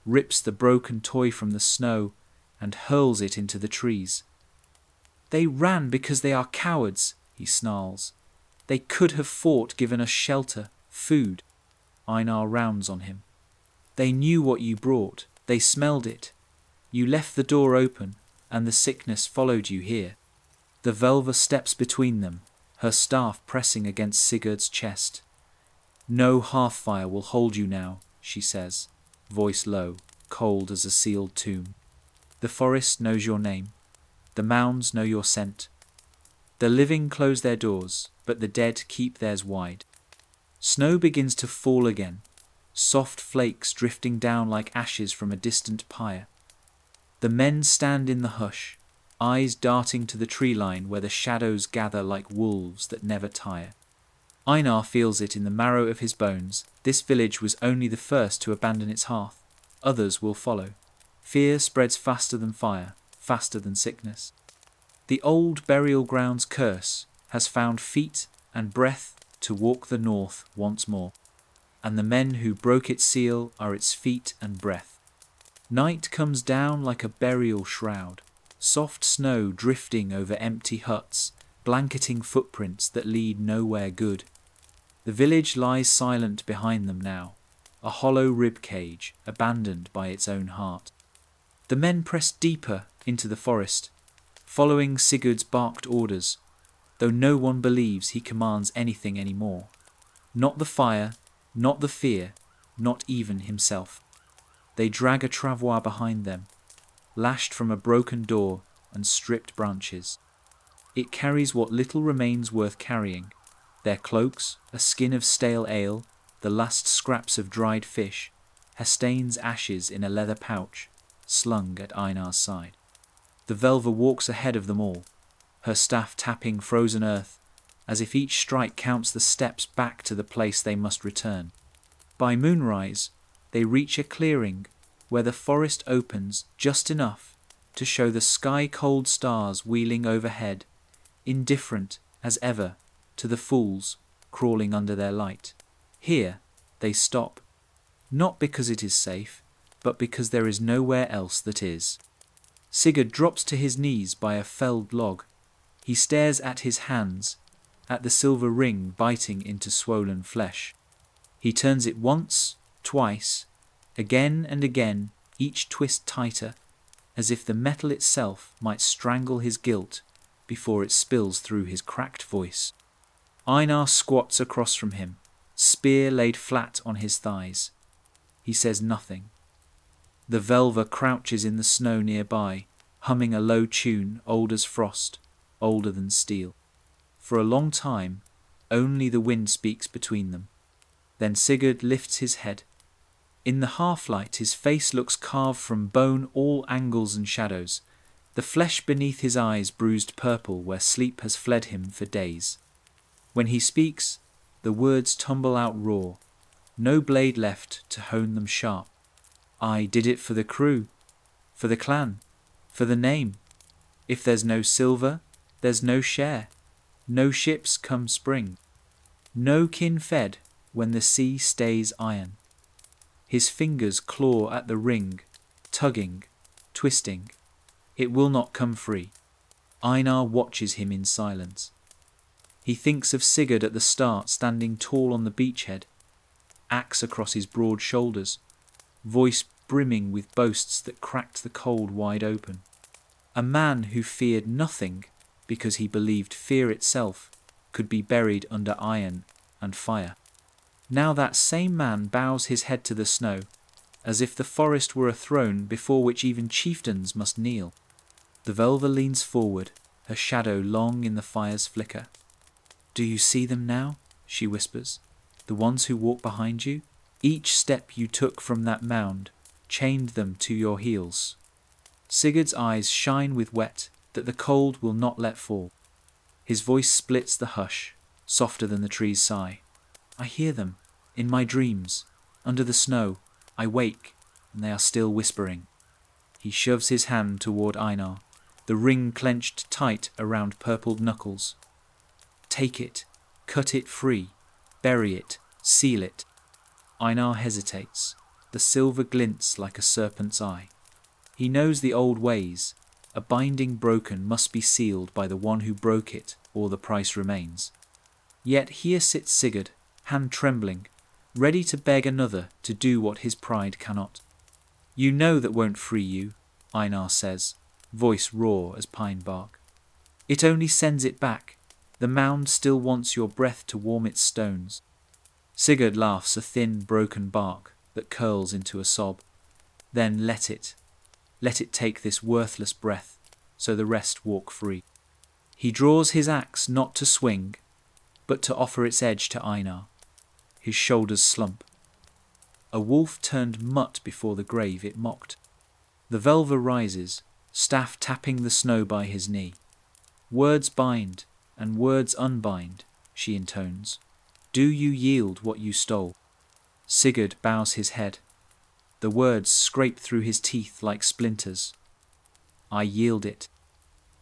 Speaker 1: rips the broken toy from the snow, and hurls it into the trees. They ran because they are cowards, he snarls. They could have fought, given us shelter, food. Einar rounds on him. They knew what you brought. They smelled it. You left the door open, and the sickness followed you here. The Völva steps between them, her staff pressing against Sigurd's chest. No hearth-fire will hold you now, she says, voice low, cold as a sealed tomb. The forest knows your name. The mounds know your scent. The living close their doors, but the dead keep theirs wide. Snow begins to fall again, soft flakes drifting down like ashes from a distant pyre. The men stand in the hush, eyes darting to the tree line where the shadows gather like wolves that never tire. Einar feels it in the marrow of his bones. This village was only the first to abandon its hearth. Others will follow. Fear spreads faster than fire, faster than sickness. The old burial ground's curse has found feet and breath to walk the north once more, and the men who broke its seal are its feet and breath. Night comes down like a burial shroud, soft snow drifting over empty huts, blanketing footprints that lead nowhere good. The village lies silent behind them now, a hollow rib cage abandoned by its own heart. The men press deeper into the forest, following Sigurd's barked orders, though no one believes he commands anything anymore. Not the fire, not the fear, not even himself. They drag a travois behind them, lashed from a broken door and stripped branches. It carries what little remains worth carrying: their cloaks, a skin of stale ale, the last scraps of dried fish, Hestain's ashes in a leather pouch, slung at Einar's side. The Völva walks ahead of them all, her staff tapping frozen earth, as if each strike counts the steps back to the place they must return. By moonrise, they reach a clearing where the forest opens just enough to show the sky-cold stars wheeling overhead, indifferent as ever to the fools crawling under their light. Here they stop, not because it is safe, but because there is nowhere else that is. Sigurd drops to his knees by a felled log. He stares at his hands, at the silver ring biting into swollen flesh. He turns it once, twice, again and again, each twist tighter, as if the metal itself might strangle his guilt before it spills through his cracked voice. Einar squats across from him, spear laid flat on his thighs. He says nothing. The Velva crouches in the snow nearby, humming a low tune old as frost, older than steel. For a long time, only the wind speaks between them. Then Sigurd lifts his head. In the half-light his face looks carved from bone all angles and shadows, the flesh beneath his eyes bruised purple where sleep has fled him for days. When he speaks, the words tumble out raw, no blade left to hone them sharp. I did it for the crew, for the clan, for the name. If there's no silver, there's no share, no ships come spring, no kin fed when the sea stays iron. His fingers claw at the ring, tugging, twisting. It will not come free. Einar watches him in silence. He thinks of Sigurd at the start, standing tall on the beachhead, axe across his broad shoulders, voice brimming with boasts that cracked the cold wide open. A man who feared nothing because he believed fear itself could be buried under iron and fire. Now that same man bows his head to the snow, as if the forest were a throne before which even chieftains must kneel. The Velva leans forward, her shadow long in the fire's flicker. Do you see them now? She whispers. The ones who walk behind you? Each step you took from that mound chained them to your heels. Sigurd's eyes shine with wet that the cold will not let fall. His voice splits the hush, softer than the trees sigh. I hear them, in my dreams, under the snow. I wake, and they are still whispering. He shoves his hand toward Einar, the ring clenched tight around purpled knuckles. Take it, cut it free, bury it, seal it. Einar hesitates. The silver glints like a serpent's eye. He knows the old ways. A binding broken must be sealed by the one who broke it, or the price remains. Yet here sits Sigurd, hand trembling, ready to beg another to do what his pride cannot. You know that won't free you, Einar says, voice raw as pine bark. It only sends it back. The mound still wants your breath to warm its stones. Sigurd laughs a thin, broken bark that curls into a sob. Then let it take this worthless breath, so the rest walk free. He draws his axe not to swing, but to offer its edge to Einar. His shoulders slump. A wolf turned mutt before the grave it mocked. The Velva rises, staff tapping the snow by his knee. Words bind, and words unbind, she intones. Do you yield what you stole? Sigurd bows his head. The words scrape through his teeth like splinters. I yield it.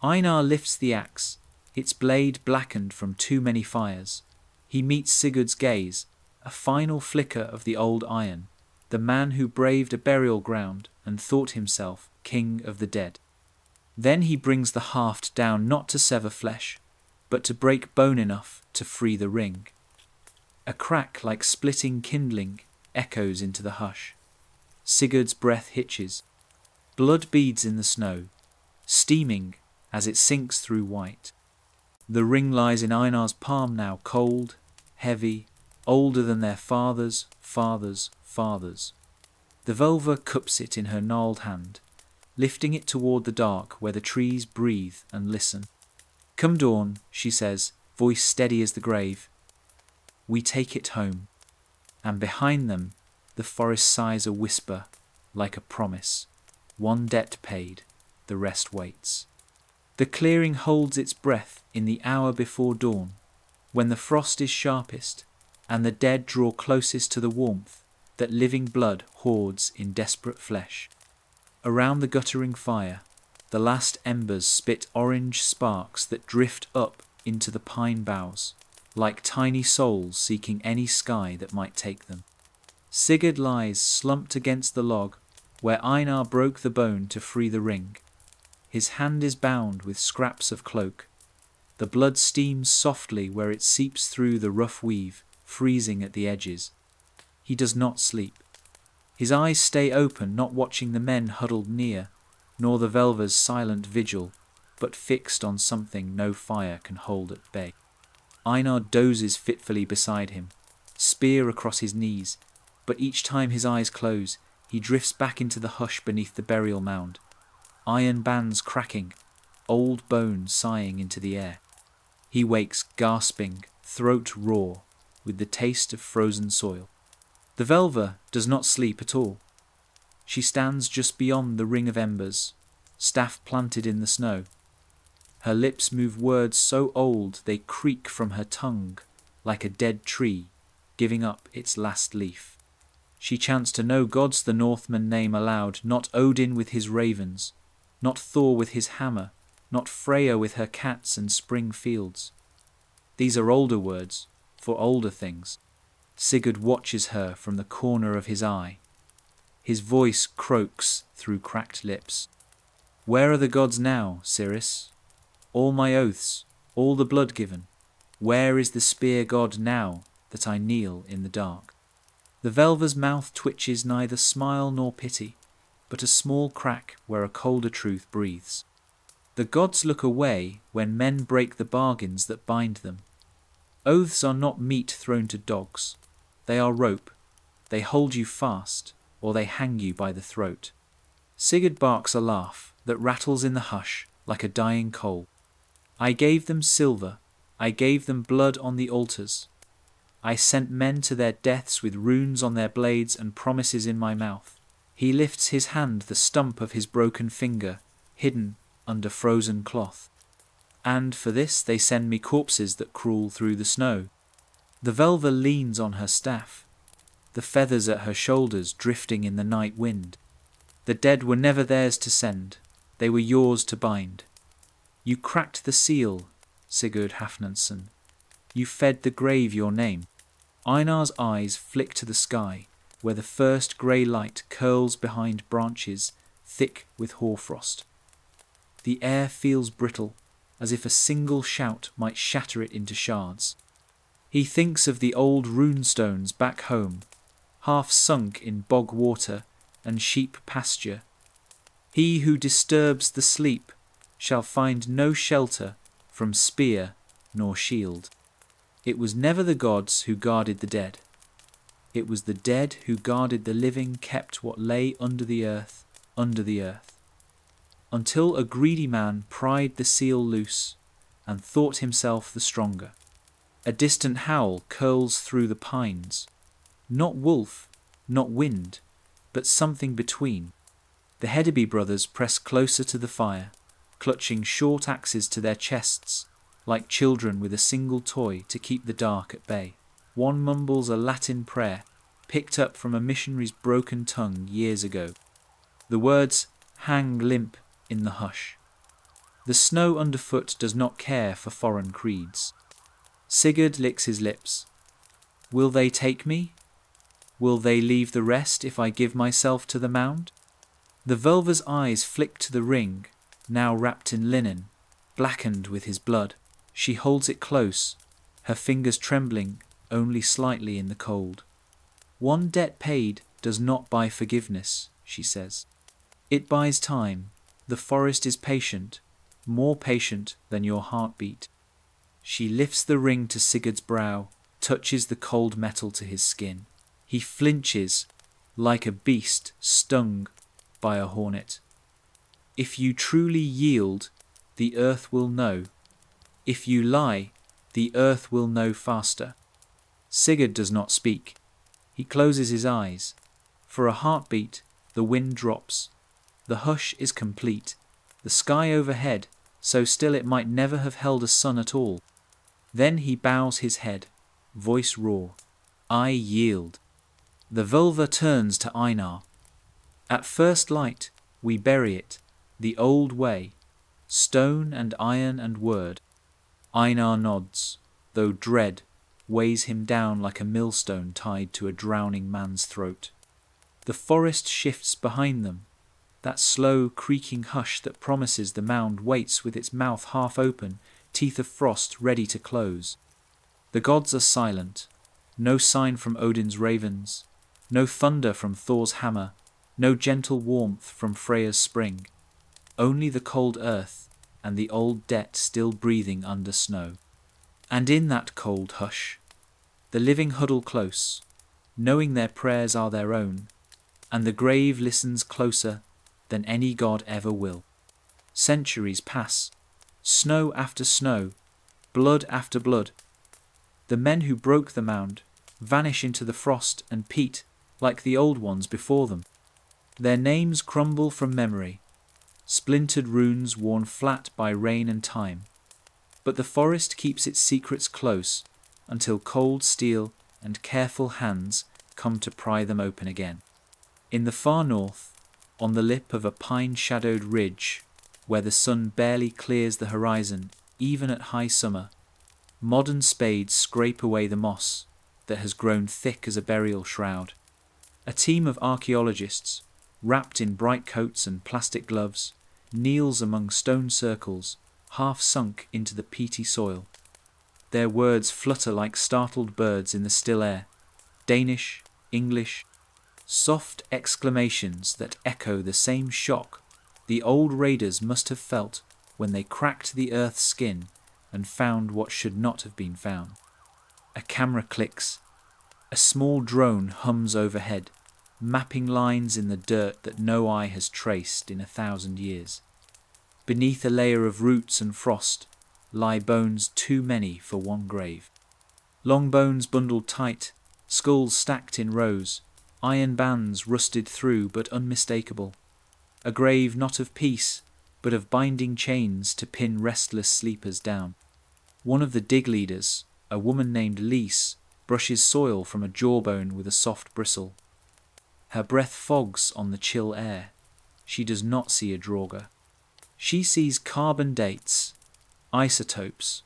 Speaker 1: Einar lifts the axe, its blade blackened from too many fires. He meets Sigurd's gaze, a final flicker of the old iron, the man who braved a burial ground and thought himself king of the dead. Then he brings the haft down not to sever flesh, but to break bone enough to free the ring. A crack like splitting kindling echoes into the hush. Sigurd's breath hitches. Blood beads in the snow, steaming as it sinks through white. The ring lies in Einar's palm now, cold, heavy, older than their fathers' fathers' fathers. The Velva cups it in her gnarled hand, lifting it toward the dark where the trees breathe and listen. Come dawn, she says, voice steady as the grave. We take it home, and behind them the forest sighs a whisper, like a promise. One debt paid, the rest waits. The clearing holds its breath in the hour before dawn, when the frost is sharpest, and the dead draw closest to the warmth that living blood hoards in desperate flesh. Around the guttering fire, the last embers spit orange sparks that drift up into the pine boughs, like tiny souls seeking any sky that might take them. Sigurd lies slumped against the log where Einar broke the bone to free the ring. His hand is bound with scraps of cloak. The blood steams softly where it seeps through the rough weave, freezing at the edges. He does not sleep. His eyes stay open, not watching the men huddled near, nor the Velva's silent vigil, but fixed on something no fire can hold at bay. Einar dozes fitfully beside him, spear across his knees, but each time his eyes close, he drifts back into the hush beneath the burial mound. Iron bands cracking, old bones sighing into the air. He wakes gasping, throat raw, with the taste of frozen soil. The Velva does not sleep at all. She stands just beyond the ring of embers, staff planted in the snow. Her lips move words so old they creak from her tongue, like a dead tree, giving up its last leaf. She chants to no gods the Northmen name aloud, not Odin with his ravens, not Thor with his hammer, not Freya with her cats and spring fields. These are older words, for older things. Sigurd watches her from the corner of his eye. His voice croaks through cracked lips. Where are the gods now, Cirith? All my oaths, all the blood given. Where is the spear god now that I kneel in the dark? The Velva's mouth twitches neither smile nor pity, but a small crack where a colder truth breathes. The gods look away when men break the bargains that bind them. Oaths are not meat thrown to dogs. They are rope. They hold you fast, or they hang you by the throat. Sigurd barks a laugh that rattles in the hush like a dying coal. I gave them silver. I gave them blood on the altars. I sent men to their deaths with runes on their blades and promises in my mouth. He lifts his hand, the stump of his broken finger, hidden under frozen cloth. And for this they send me corpses that crawl through the snow. The Velva leans on her staff, the feathers at her shoulders drifting in the night wind. The dead were never theirs to send, they were yours to bind. You cracked the seal, Sigurd Hafnason. You fed the grave your name. Einar's eyes flick to the sky, where the first grey light curls behind branches thick with hoarfrost. The air feels brittle, as if a single shout might shatter it into shards. He thinks of the old runestones back home, half sunk in bog water and sheep pasture. He who disturbs the sleep shall find no shelter from spear nor shield. It was never the gods who guarded the dead. It was the dead who guarded the living, kept what lay under the earth, until a greedy man pried the seal loose and thought himself the stronger. A distant howl curls through the pines. Not wolf, not wind, but something between. The Hedeby brothers press closer to the fire, clutching short axes to their chests, like children with a single toy to keep the dark at bay. One mumbles a Latin prayer, picked up from a missionary's broken tongue years ago. The words hang limp in the hush. The snow underfoot does not care for foreign creeds. Sigurd licks his lips. Will they take me? Will they leave the rest if I give myself to the mound? The Velva's eyes flick to the ring, now wrapped in linen, blackened with his blood. She holds it close, her fingers trembling only slightly in the cold. One debt paid does not buy forgiveness, she says. It buys time. The forest is patient, more patient than your heartbeat. She lifts the ring to Sigurd's brow, touches the cold metal to his skin. He flinches like a beast stung by a hornet. If you truly yield, the earth will know. If you lie, the earth will know faster. Sigurd does not speak. He closes his eyes. For a heartbeat, the wind drops. The hush is complete. The sky overhead, so still it might never have held a sun at all. Then he bows his head, voice raw. I yield. The Velva turns to Einar. At first light, we bury it, the old way, stone and iron and word. Einar nods. though dread, weighs him down like a millstone tied to a drowning man's throat. The forest shifts behind them. That slow, creaking hush that promises the mound waits with its mouth half open, teeth of frost ready to close. The gods are silent. No sign from Odin's ravens, no thunder from Thor's hammer, no gentle warmth from Freya's spring. Only the cold earth and the old debt still breathing under snow. And in that cold hush, the living huddle close, knowing their prayers are their own, and the grave listens closer than any god ever will. Centuries pass, snow after snow, blood after blood. The men who broke the mound vanish into the frost and peat like the old ones before them. Their names crumble from memory, splintered runes worn flat by rain and time. But the forest keeps its secrets close until cold steel and careful hands come to pry them open again. In the far north, on the lip of a pine-shadowed ridge, where the sun barely clears the horizon even at high summer, modern spades scrape away the moss that has grown thick as a burial shroud. A team of archaeologists, wrapped in bright coats and plastic gloves, kneels among stone circles, half sunk into the peaty soil. Their words flutter like startled birds in the still air, Danish, English, soft exclamations that echo the same shock the old raiders must have felt when they cracked the earth's skin and found what should not have been found. A camera clicks. A small drone hums overhead, mapping lines in the dirt that no eye has traced in 1,000 years. Beneath a layer of roots and frost lie bones too many for one grave. Long bones bundled tight, skulls stacked in rows, iron bands rusted through but unmistakable. A grave not of peace, but of binding chains to pin restless sleepers down. One of the dig leaders, a woman named Lise, brushes soil from a jawbone with a soft bristle. Her breath fogs on the chill air. She does not see a draugr. She sees carbon dates, isotopes,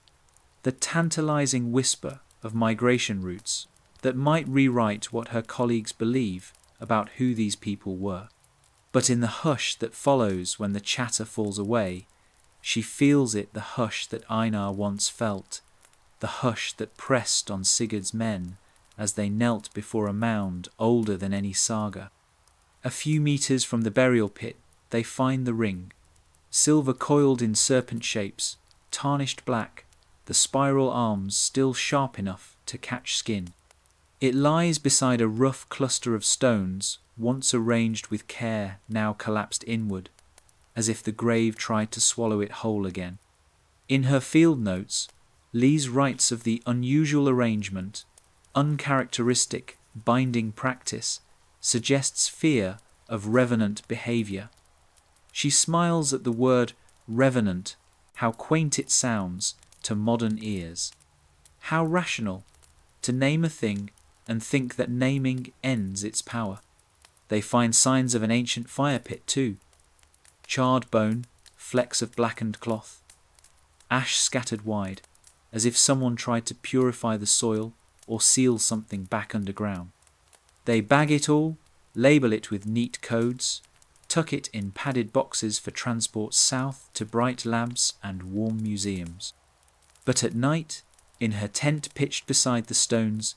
Speaker 1: the tantalizing whisper of migration routes that might rewrite what her colleagues believe about who these people were. But in the hush that follows when the chatter falls away, she feels it, the hush that Einar once felt, the hush that pressed on Sigurd's men as they knelt before a mound older than any saga. A few meters from the burial pit, they find the ring, silver coiled in serpent shapes, tarnished black, the spiral arms still sharp enough to catch skin. It lies beside a rough cluster of stones, once arranged with care, now collapsed inward, as if the grave tried to swallow it whole again. In her field notes, Lise writes of the unusual arrangement, uncharacteristic binding practice, suggests fear of revenant behavior. She smiles at the word revenant, how quaint it sounds to modern ears. How rational to name a thing and think that naming ends its power. They find signs of an ancient fire pit too. Charred bone, flecks of blackened cloth, ash scattered wide, as if someone tried to purify the soil or seal something back underground. They bag it all, label it with neat codes, tuck it in padded boxes for transport south to bright labs and warm museums. But at night, in her tent pitched beside the stones,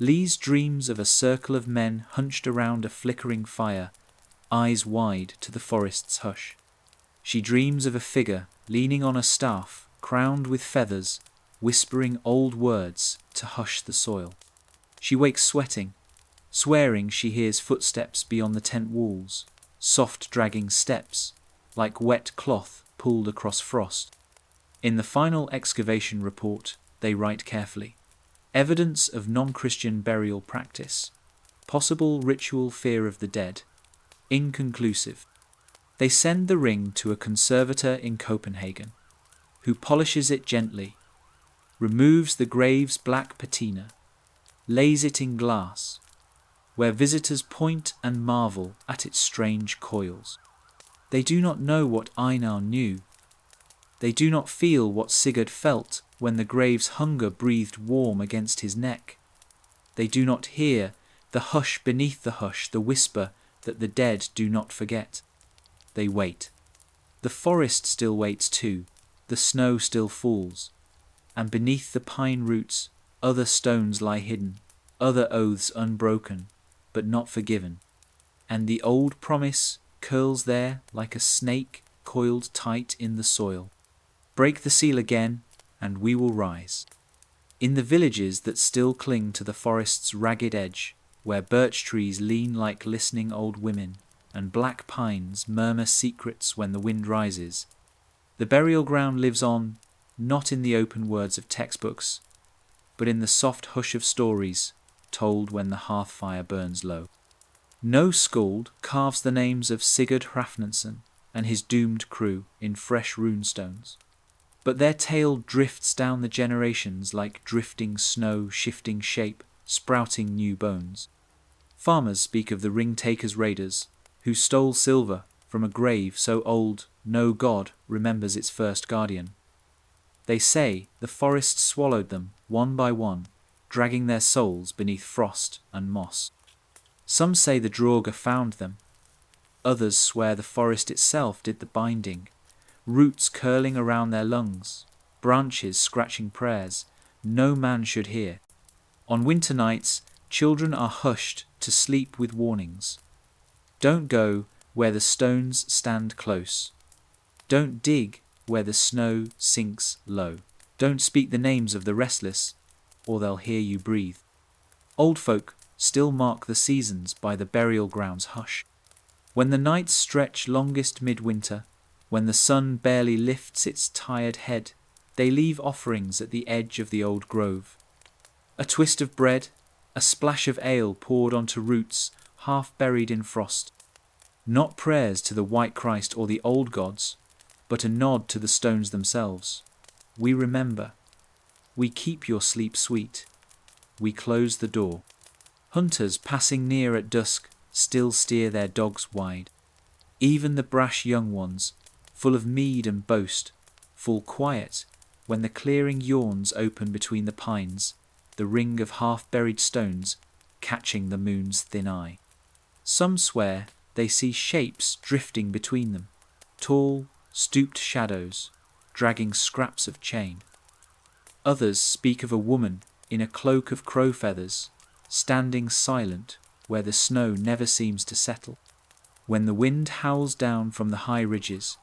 Speaker 1: Lise dreams of a circle of men hunched around a flickering fire, eyes wide to the forest's hush. She dreams of a figure leaning on a staff, crowned with feathers, whispering old words to hush the soil. She wakes sweating, swearing she hears footsteps beyond the tent walls, soft dragging steps, like wet cloth pulled across frost. In the final excavation report, they write carefully, evidence of non-Christian burial practice, possible ritual fear of the dead, inconclusive. They send the ring to a conservator in Copenhagen, who polishes it gently, removes the grave's black patina, lays it in glass, where visitors point and marvel at its strange coils. They do not know what Einar knew. They do not feel what Sigurd felt when the grave's hunger breathed warm against his neck. They do not hear the hush beneath the hush, the whisper that the dead do not forget. They wait. The forest still waits too, the snow still falls, and beneath the pine roots other stones lie hidden, other oaths unbroken, but not forgiven, and the old promise curls there like a snake coiled tight in the soil. Break the seal again, and we will rise. In the villages that still cling to the forest's ragged edge, where birch trees lean like listening old women, and black pines murmur secrets when the wind rises, the burial ground lives on, not in the open words of textbooks, but in the soft hush of stories told when the hearth fire burns low. No skald carves the names of Sigurd Hrafnason and his doomed crew in fresh runestones, but their tale drifts down the generations like drifting snow, shifting shape, sprouting new bones. Farmers speak of the ring-takers' raiders, who stole silver from a grave so old no god remembers its first guardian. They say the forest swallowed them one by one, dragging their souls beneath frost and moss. Some say the draugr found them. Others swear the forest itself did the binding, roots curling around their lungs, branches scratching prayers no man should hear. On winter nights, children are hushed to sleep with warnings. Don't go where the stones stand close. Don't dig where the snow sinks low. Don't speak the names of the restless, or they'll hear you breathe. Old folk still mark the seasons by the burial ground's hush. When the nights stretch longest midwinter, when the sun barely lifts its tired head, they leave offerings at the edge of the old grove. A twist of bread, a splash of ale poured onto roots half buried in frost. Not prayers to the White Christ or the old gods, but a nod to the stones themselves. We remember. We keep your sleep sweet. We close the door. Hunters passing near at dusk still steer their dogs wide. Even the brash young ones, full of mead and boast, fall quiet when the clearing yawns open between the pines, the ring of half-buried stones catching the moon's thin eye. Some swear they see shapes drifting between them, tall, stooped shadows, dragging scraps of chain. Others speak of a woman in a cloak of crow feathers, standing silent where the snow never seems to settle. When the wind howls down from the high ridges,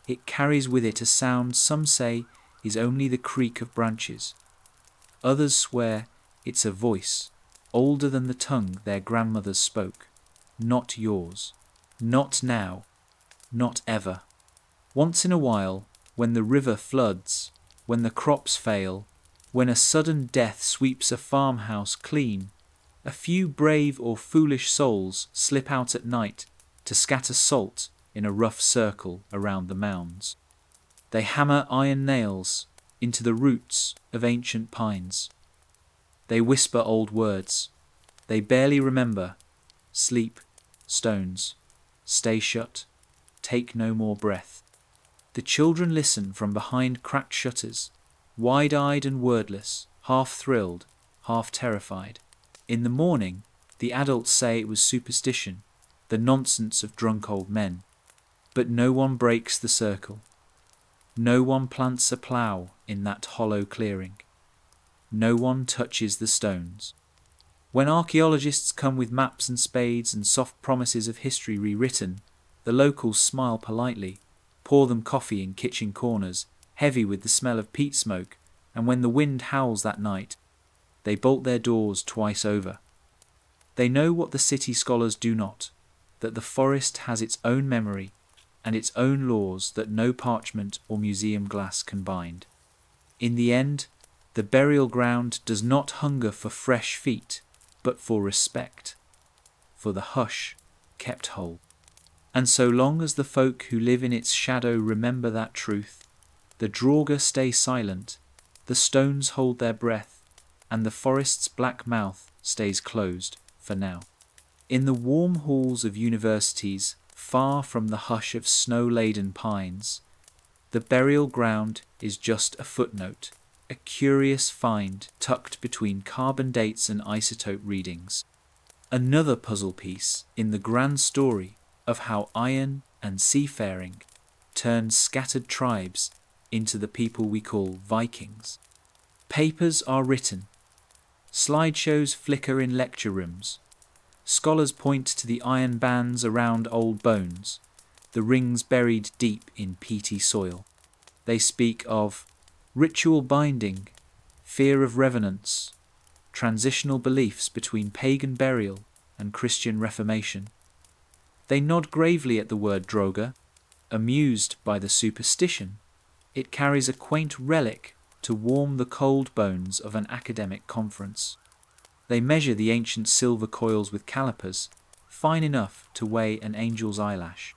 Speaker 1: it carries with it a sound some say is only the creak of branches. Others swear it's a voice, older than the tongue their grandmothers spoke. Not yours. Not now. Not ever. Once in a while, when the river floods, when the crops fail, when a sudden death sweeps a farmhouse clean, a few brave or foolish souls slip out at night to scatter salt in a rough circle around the mounds. They hammer iron nails into the roots of ancient pines. They whisper old words. They barely remember. Sleep, stones, stay shut, take no more breath. The children listen from behind cracked shutters, wide-eyed and wordless, half thrilled, half terrified. In the morning, the adults say it was superstition, the nonsense of drunk old men. But no one breaks the circle. No one plants a plough in that hollow clearing. No one touches the stones. When archaeologists come with maps and spades and soft promises of history rewritten, the locals smile politely, pour them coffee in kitchen corners, heavy with the smell of peat smoke, and when the wind howls that night, they bolt their doors twice over. They know what the city scholars do not, that the forest has its own memory and its own laws that no parchment or museum glass can bind. In the end, the burial ground does not hunger for fresh feet, but for respect, for the hush kept whole. And so long as the folk who live in its shadow remember that truth, the draugr stay silent, the stones hold their breath, and the forest's black mouth stays closed for now. In the warm halls of universities, far from the hush of snow-laden pines, the burial ground is just a footnote a curious find tucked between carbon dates and isotope readings. Another puzzle piece in the grand story of how iron and seafaring turned scattered tribes into the people we call Vikings. Papers are written. Slideshows flicker in lecture rooms. Scholars point to the iron bands around old bones, the rings buried deep in peaty soil. They speak of ritual binding, fear of revenants, transitional beliefs between pagan burial and Christian reformation. They nod gravely at the word draugr, amused by the superstition. It carries a quaint relic to warm the cold bones of an academic conference. They measure the ancient silver coils with calipers, fine enough to weigh an angel's eyelash.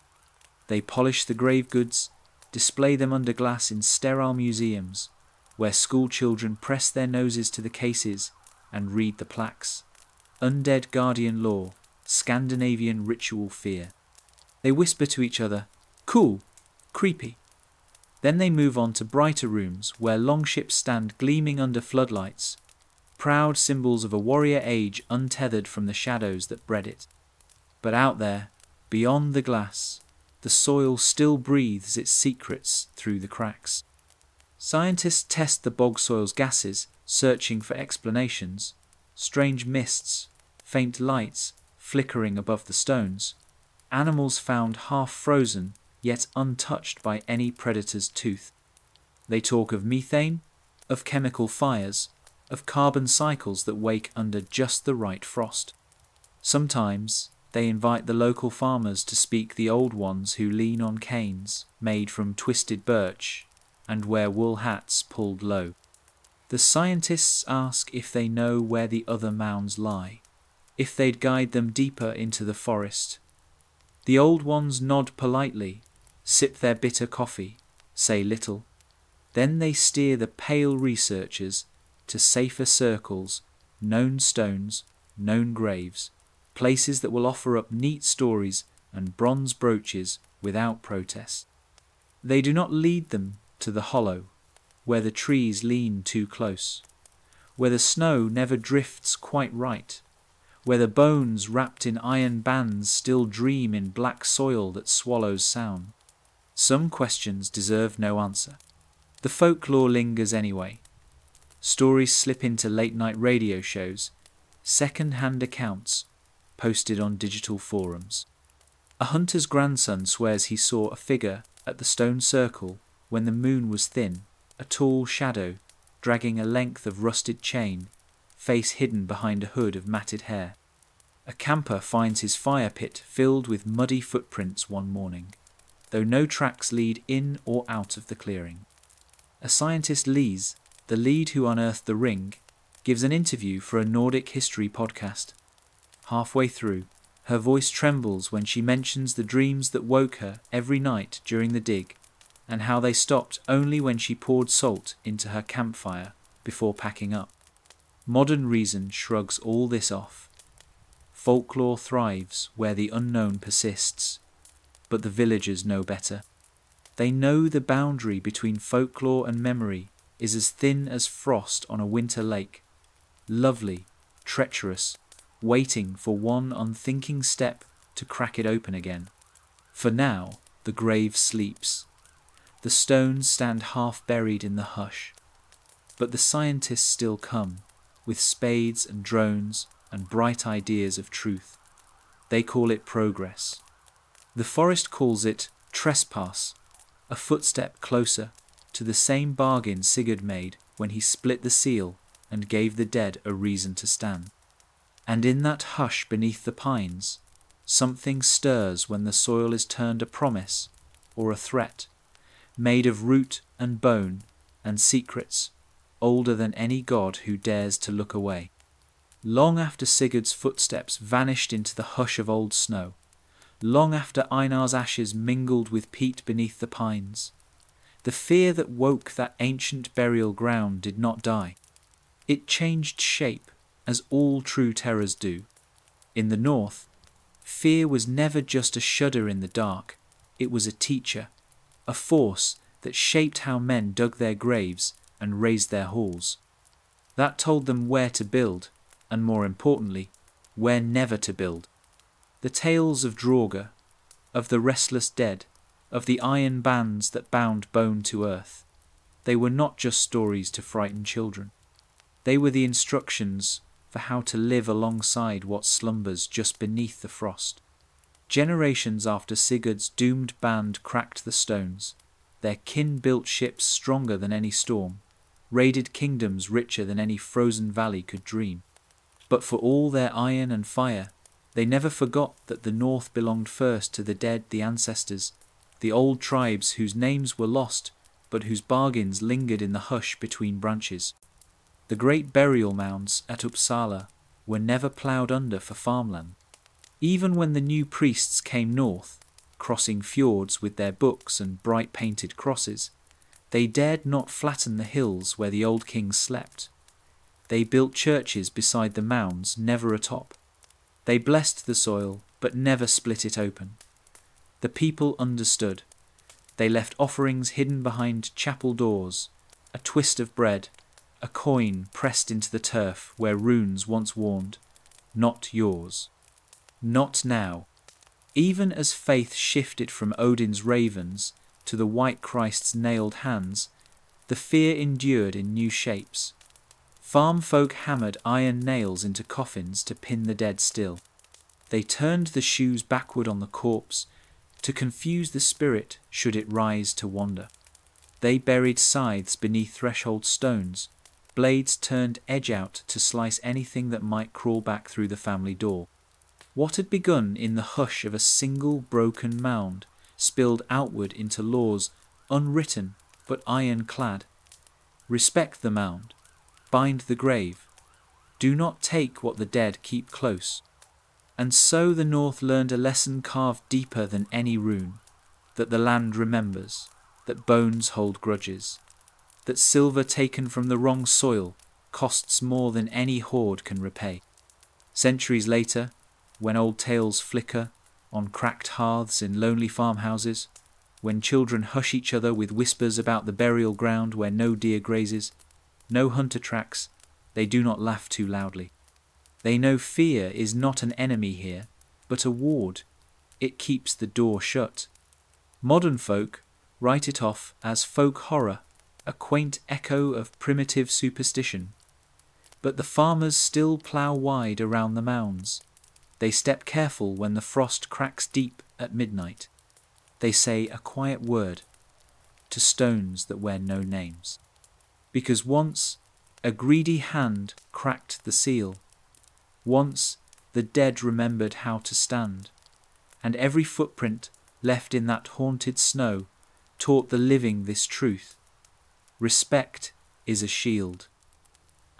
Speaker 1: They polish the grave goods, display them under glass in sterile museums, where school children press their noses to the cases and read the plaques. Undead guardian lore, Scandinavian ritual fear. They whisper to each other, cool, creepy. Then they move on to brighter rooms where longships stand gleaming under floodlights, proud symbols of a warrior age untethered from the shadows that bred it. But out there, beyond the glass, the soil still breathes its secrets through the cracks. Scientists test the bog soil's gases, searching for explanations. Strange mists, faint lights flickering above the stones. Animals found half frozen, yet untouched by any predator's tooth. They talk of methane, of chemical fires, of carbon cycles that wake under just the right frost. Sometimes they invite the local farmers to speak the old ones who lean on canes made from twisted birch and wear wool hats pulled low. The scientists ask if they know where the other mounds lie, if they'd guide them deeper into the forest. The old ones nod politely, sip their bitter coffee, say little. Then they steer the pale researchers to safer circles, known stones, known graves, places that will offer up neat stories and bronze brooches without protest. They do not lead them to the hollow, where the trees lean too close, where the snow never drifts quite right, where the bones wrapped in iron bands still dream in black soil that swallows sound. Some questions deserve no answer. The folklore lingers anyway. Stories slip into late-night radio shows, second-hand accounts posted on digital forums. A hunter's grandson swears he saw a figure at the stone circle when the moon was thin, a tall shadow dragging a length of rusted chain, face hidden behind a hood of matted hair. A camper finds his fire pit filled with muddy footprints one morning, though no tracks lead in or out of the clearing. A scientist, Lise, the lead who unearthed the ring, gives an interview for a Nordic history podcast. Halfway through, her voice trembles when she mentions the dreams that woke her every night during the dig, and how they stopped only when she poured salt into her campfire before packing up. Modern reason shrugs all this off. Folklore thrives where the unknown persists, but the villagers know better. They know the boundary between folklore and memory is as thin as frost on a winter lake, lovely, treacherous, waiting for one unthinking step to crack it open again. For now, the grave sleeps. The stones stand half buried in the hush. But the scientists still come, with spades and drones and bright ideas of truth. They call it progress. The forest calls it trespass, a footstep closer to the same bargain Sigurd made when he split the seal and gave the dead a reason to stand. And in that hush beneath the pines, something stirs when the soil is turned a promise or a threat, made of root and bone and secrets older than any god who dares to look away. Long after Sigurd's footsteps vanished into the hush of old snow, long after Einar's ashes mingled with peat beneath the pines, the fear that woke that ancient burial ground did not die. It changed shape, as all true terrors do. In the north, fear was never just a shudder in the dark. It was a teacher, a force that shaped how men dug their graves and raised their halls. That told them where to build, and more importantly, where never to build. The tales of draugr, of the restless dead, of the iron bands that bound bone to earth, they were not just stories to frighten children. They were the instructions for how to live alongside what slumbers just beneath the frost. Generations after Sigurd's doomed band cracked the stones, their kin built ships stronger than any storm, raided kingdoms richer than any frozen valley could dream. But for all their iron and fire, they never forgot that the north belonged first to the dead, the ancestors, the old tribes whose names were lost, but whose bargains lingered in the hush between branches. The great burial mounds at Uppsala were never ploughed under for farmland. Even when the new priests came north, crossing fjords with their books and bright painted crosses, they dared not flatten the hills where the old kings slept. They built churches beside the mounds, never atop. They blessed the soil, but never split it open. The people understood. They left offerings hidden behind chapel doors, a twist of bread, a coin pressed into the turf where runes once warned, "Not yours." Not now. Even as faith shifted from Odin's ravens to the white Christ's nailed hands, the fear endured in new shapes. Farm folk hammered iron nails into coffins to pin the dead still. They turned the shoes backward on the corpse to confuse the spirit should it rise to wander. They buried scythes beneath threshold stones, blades turned edge out to slice anything that might crawl back through the family door. What had begun in the hush of a single broken mound spilled outward into laws unwritten but ironclad. Respect the mound. Bind the grave. Do not take what the dead keep close. And so the North learned a lesson carved deeper than any rune, that the land remembers, that bones hold grudges, that silver taken from the wrong soil costs more than any hoard can repay. Centuries later, when old tales flicker on cracked hearths in lonely farmhouses, when children hush each other with whispers about the burial ground where no deer grazes, no hunter tracks, they do not laugh too loudly. They know fear is not an enemy here, but a ward. It keeps the door shut. Modern folk write it off as folk horror, a quaint echo of primitive superstition. But the farmers still plough wide around the mounds. They step careful when the frost cracks deep at midnight. They say a quiet word to stones that wear no names. Because once a greedy hand cracked the seal. Once the dead remembered how to stand, and every footprint left in that haunted snow taught the living this truth. Respect is a shield.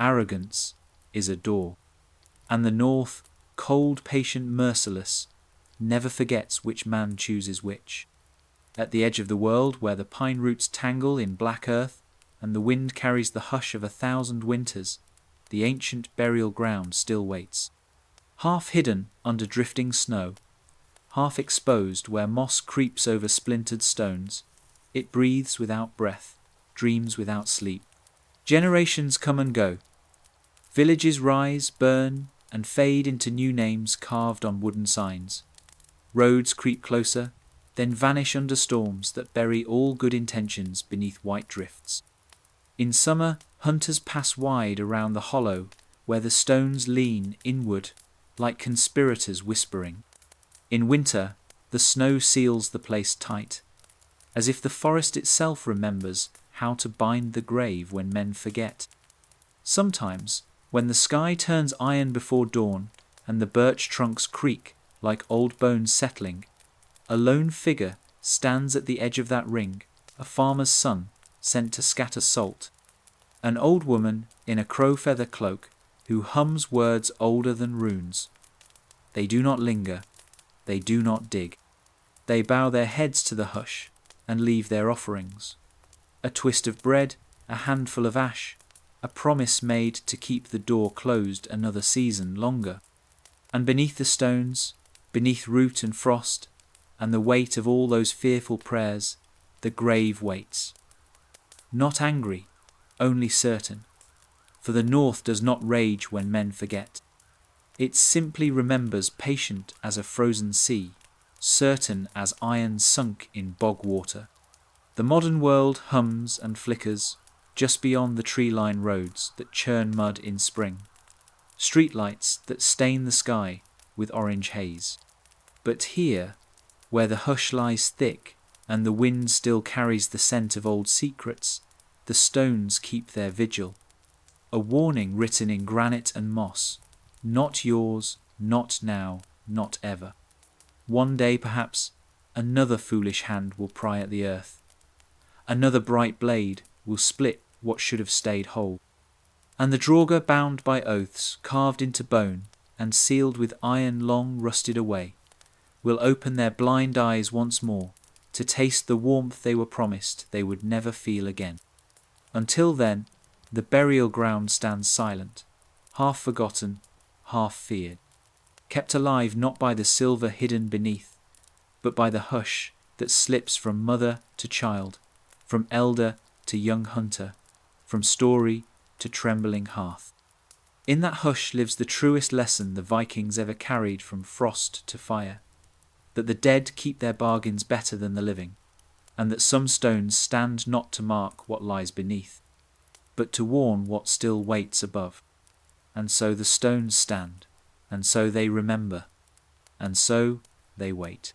Speaker 1: Arrogance is a door. And the North, cold, patient, merciless, never forgets which man chooses which. At the edge of the world, where the pine roots tangle in black earth and the wind carries the hush of 1,000 winters, the ancient burial ground still waits. Half hidden under drifting snow, half exposed where moss creeps over splintered stones, it breathes without breath, dreams without sleep. Generations come and go. Villages rise, burn, and fade into new names carved on wooden signs. Roads creep closer, then vanish under storms that bury all good intentions beneath white drifts. In summer, hunters pass wide around the hollow where the stones lean inward like conspirators whispering. In winter, the snow seals the place tight, as if the forest itself remembers how to bind the grave when men forget. Sometimes, when the sky turns iron before dawn and the birch trunks creak like old bones settling, a lone figure stands at the edge of that ring, a farmer's son sent to scatter salt. An old woman in a crow-feather cloak who hums words older than runes. They do not linger, they do not dig. They bow their heads to the hush and leave their offerings. A twist of bread, a handful of ash, a promise made to keep the door closed another season longer. And beneath the stones, beneath root and frost, and the weight of all those fearful prayers, the grave waits. Not angry, only certain, for the North does not rage when men forget. It simply remembers, patient as a frozen sea, certain as iron sunk in bog water. The modern world hums and flickers just beyond the tree-lined roads that churn mud in spring, streetlights that stain the sky with orange haze. But here, where the hush lies thick and the wind still carries the scent of old secrets, the stones keep their vigil. A warning written in granite and moss: not yours, not now, not ever. One day, perhaps, another foolish hand will pry at the earth. Another bright blade will split what should have stayed whole. And the draugr, bound by oaths, carved into bone and sealed with iron long rusted away, will open their blind eyes once more to taste the warmth they were promised they would never feel again. Until then, the burial ground stands silent, half forgotten, half feared, kept alive not by the silver hidden beneath, but by the hush that slips from mother to child, from elder to young hunter, from story to trembling hearth. In that hush lives the truest lesson the Vikings ever carried from frost to fire, that the dead keep their bargains better than the living, and that some stones stand not to mark what lies beneath, but to warn what still waits above. And so the stones stand, and so they remember, and so they wait.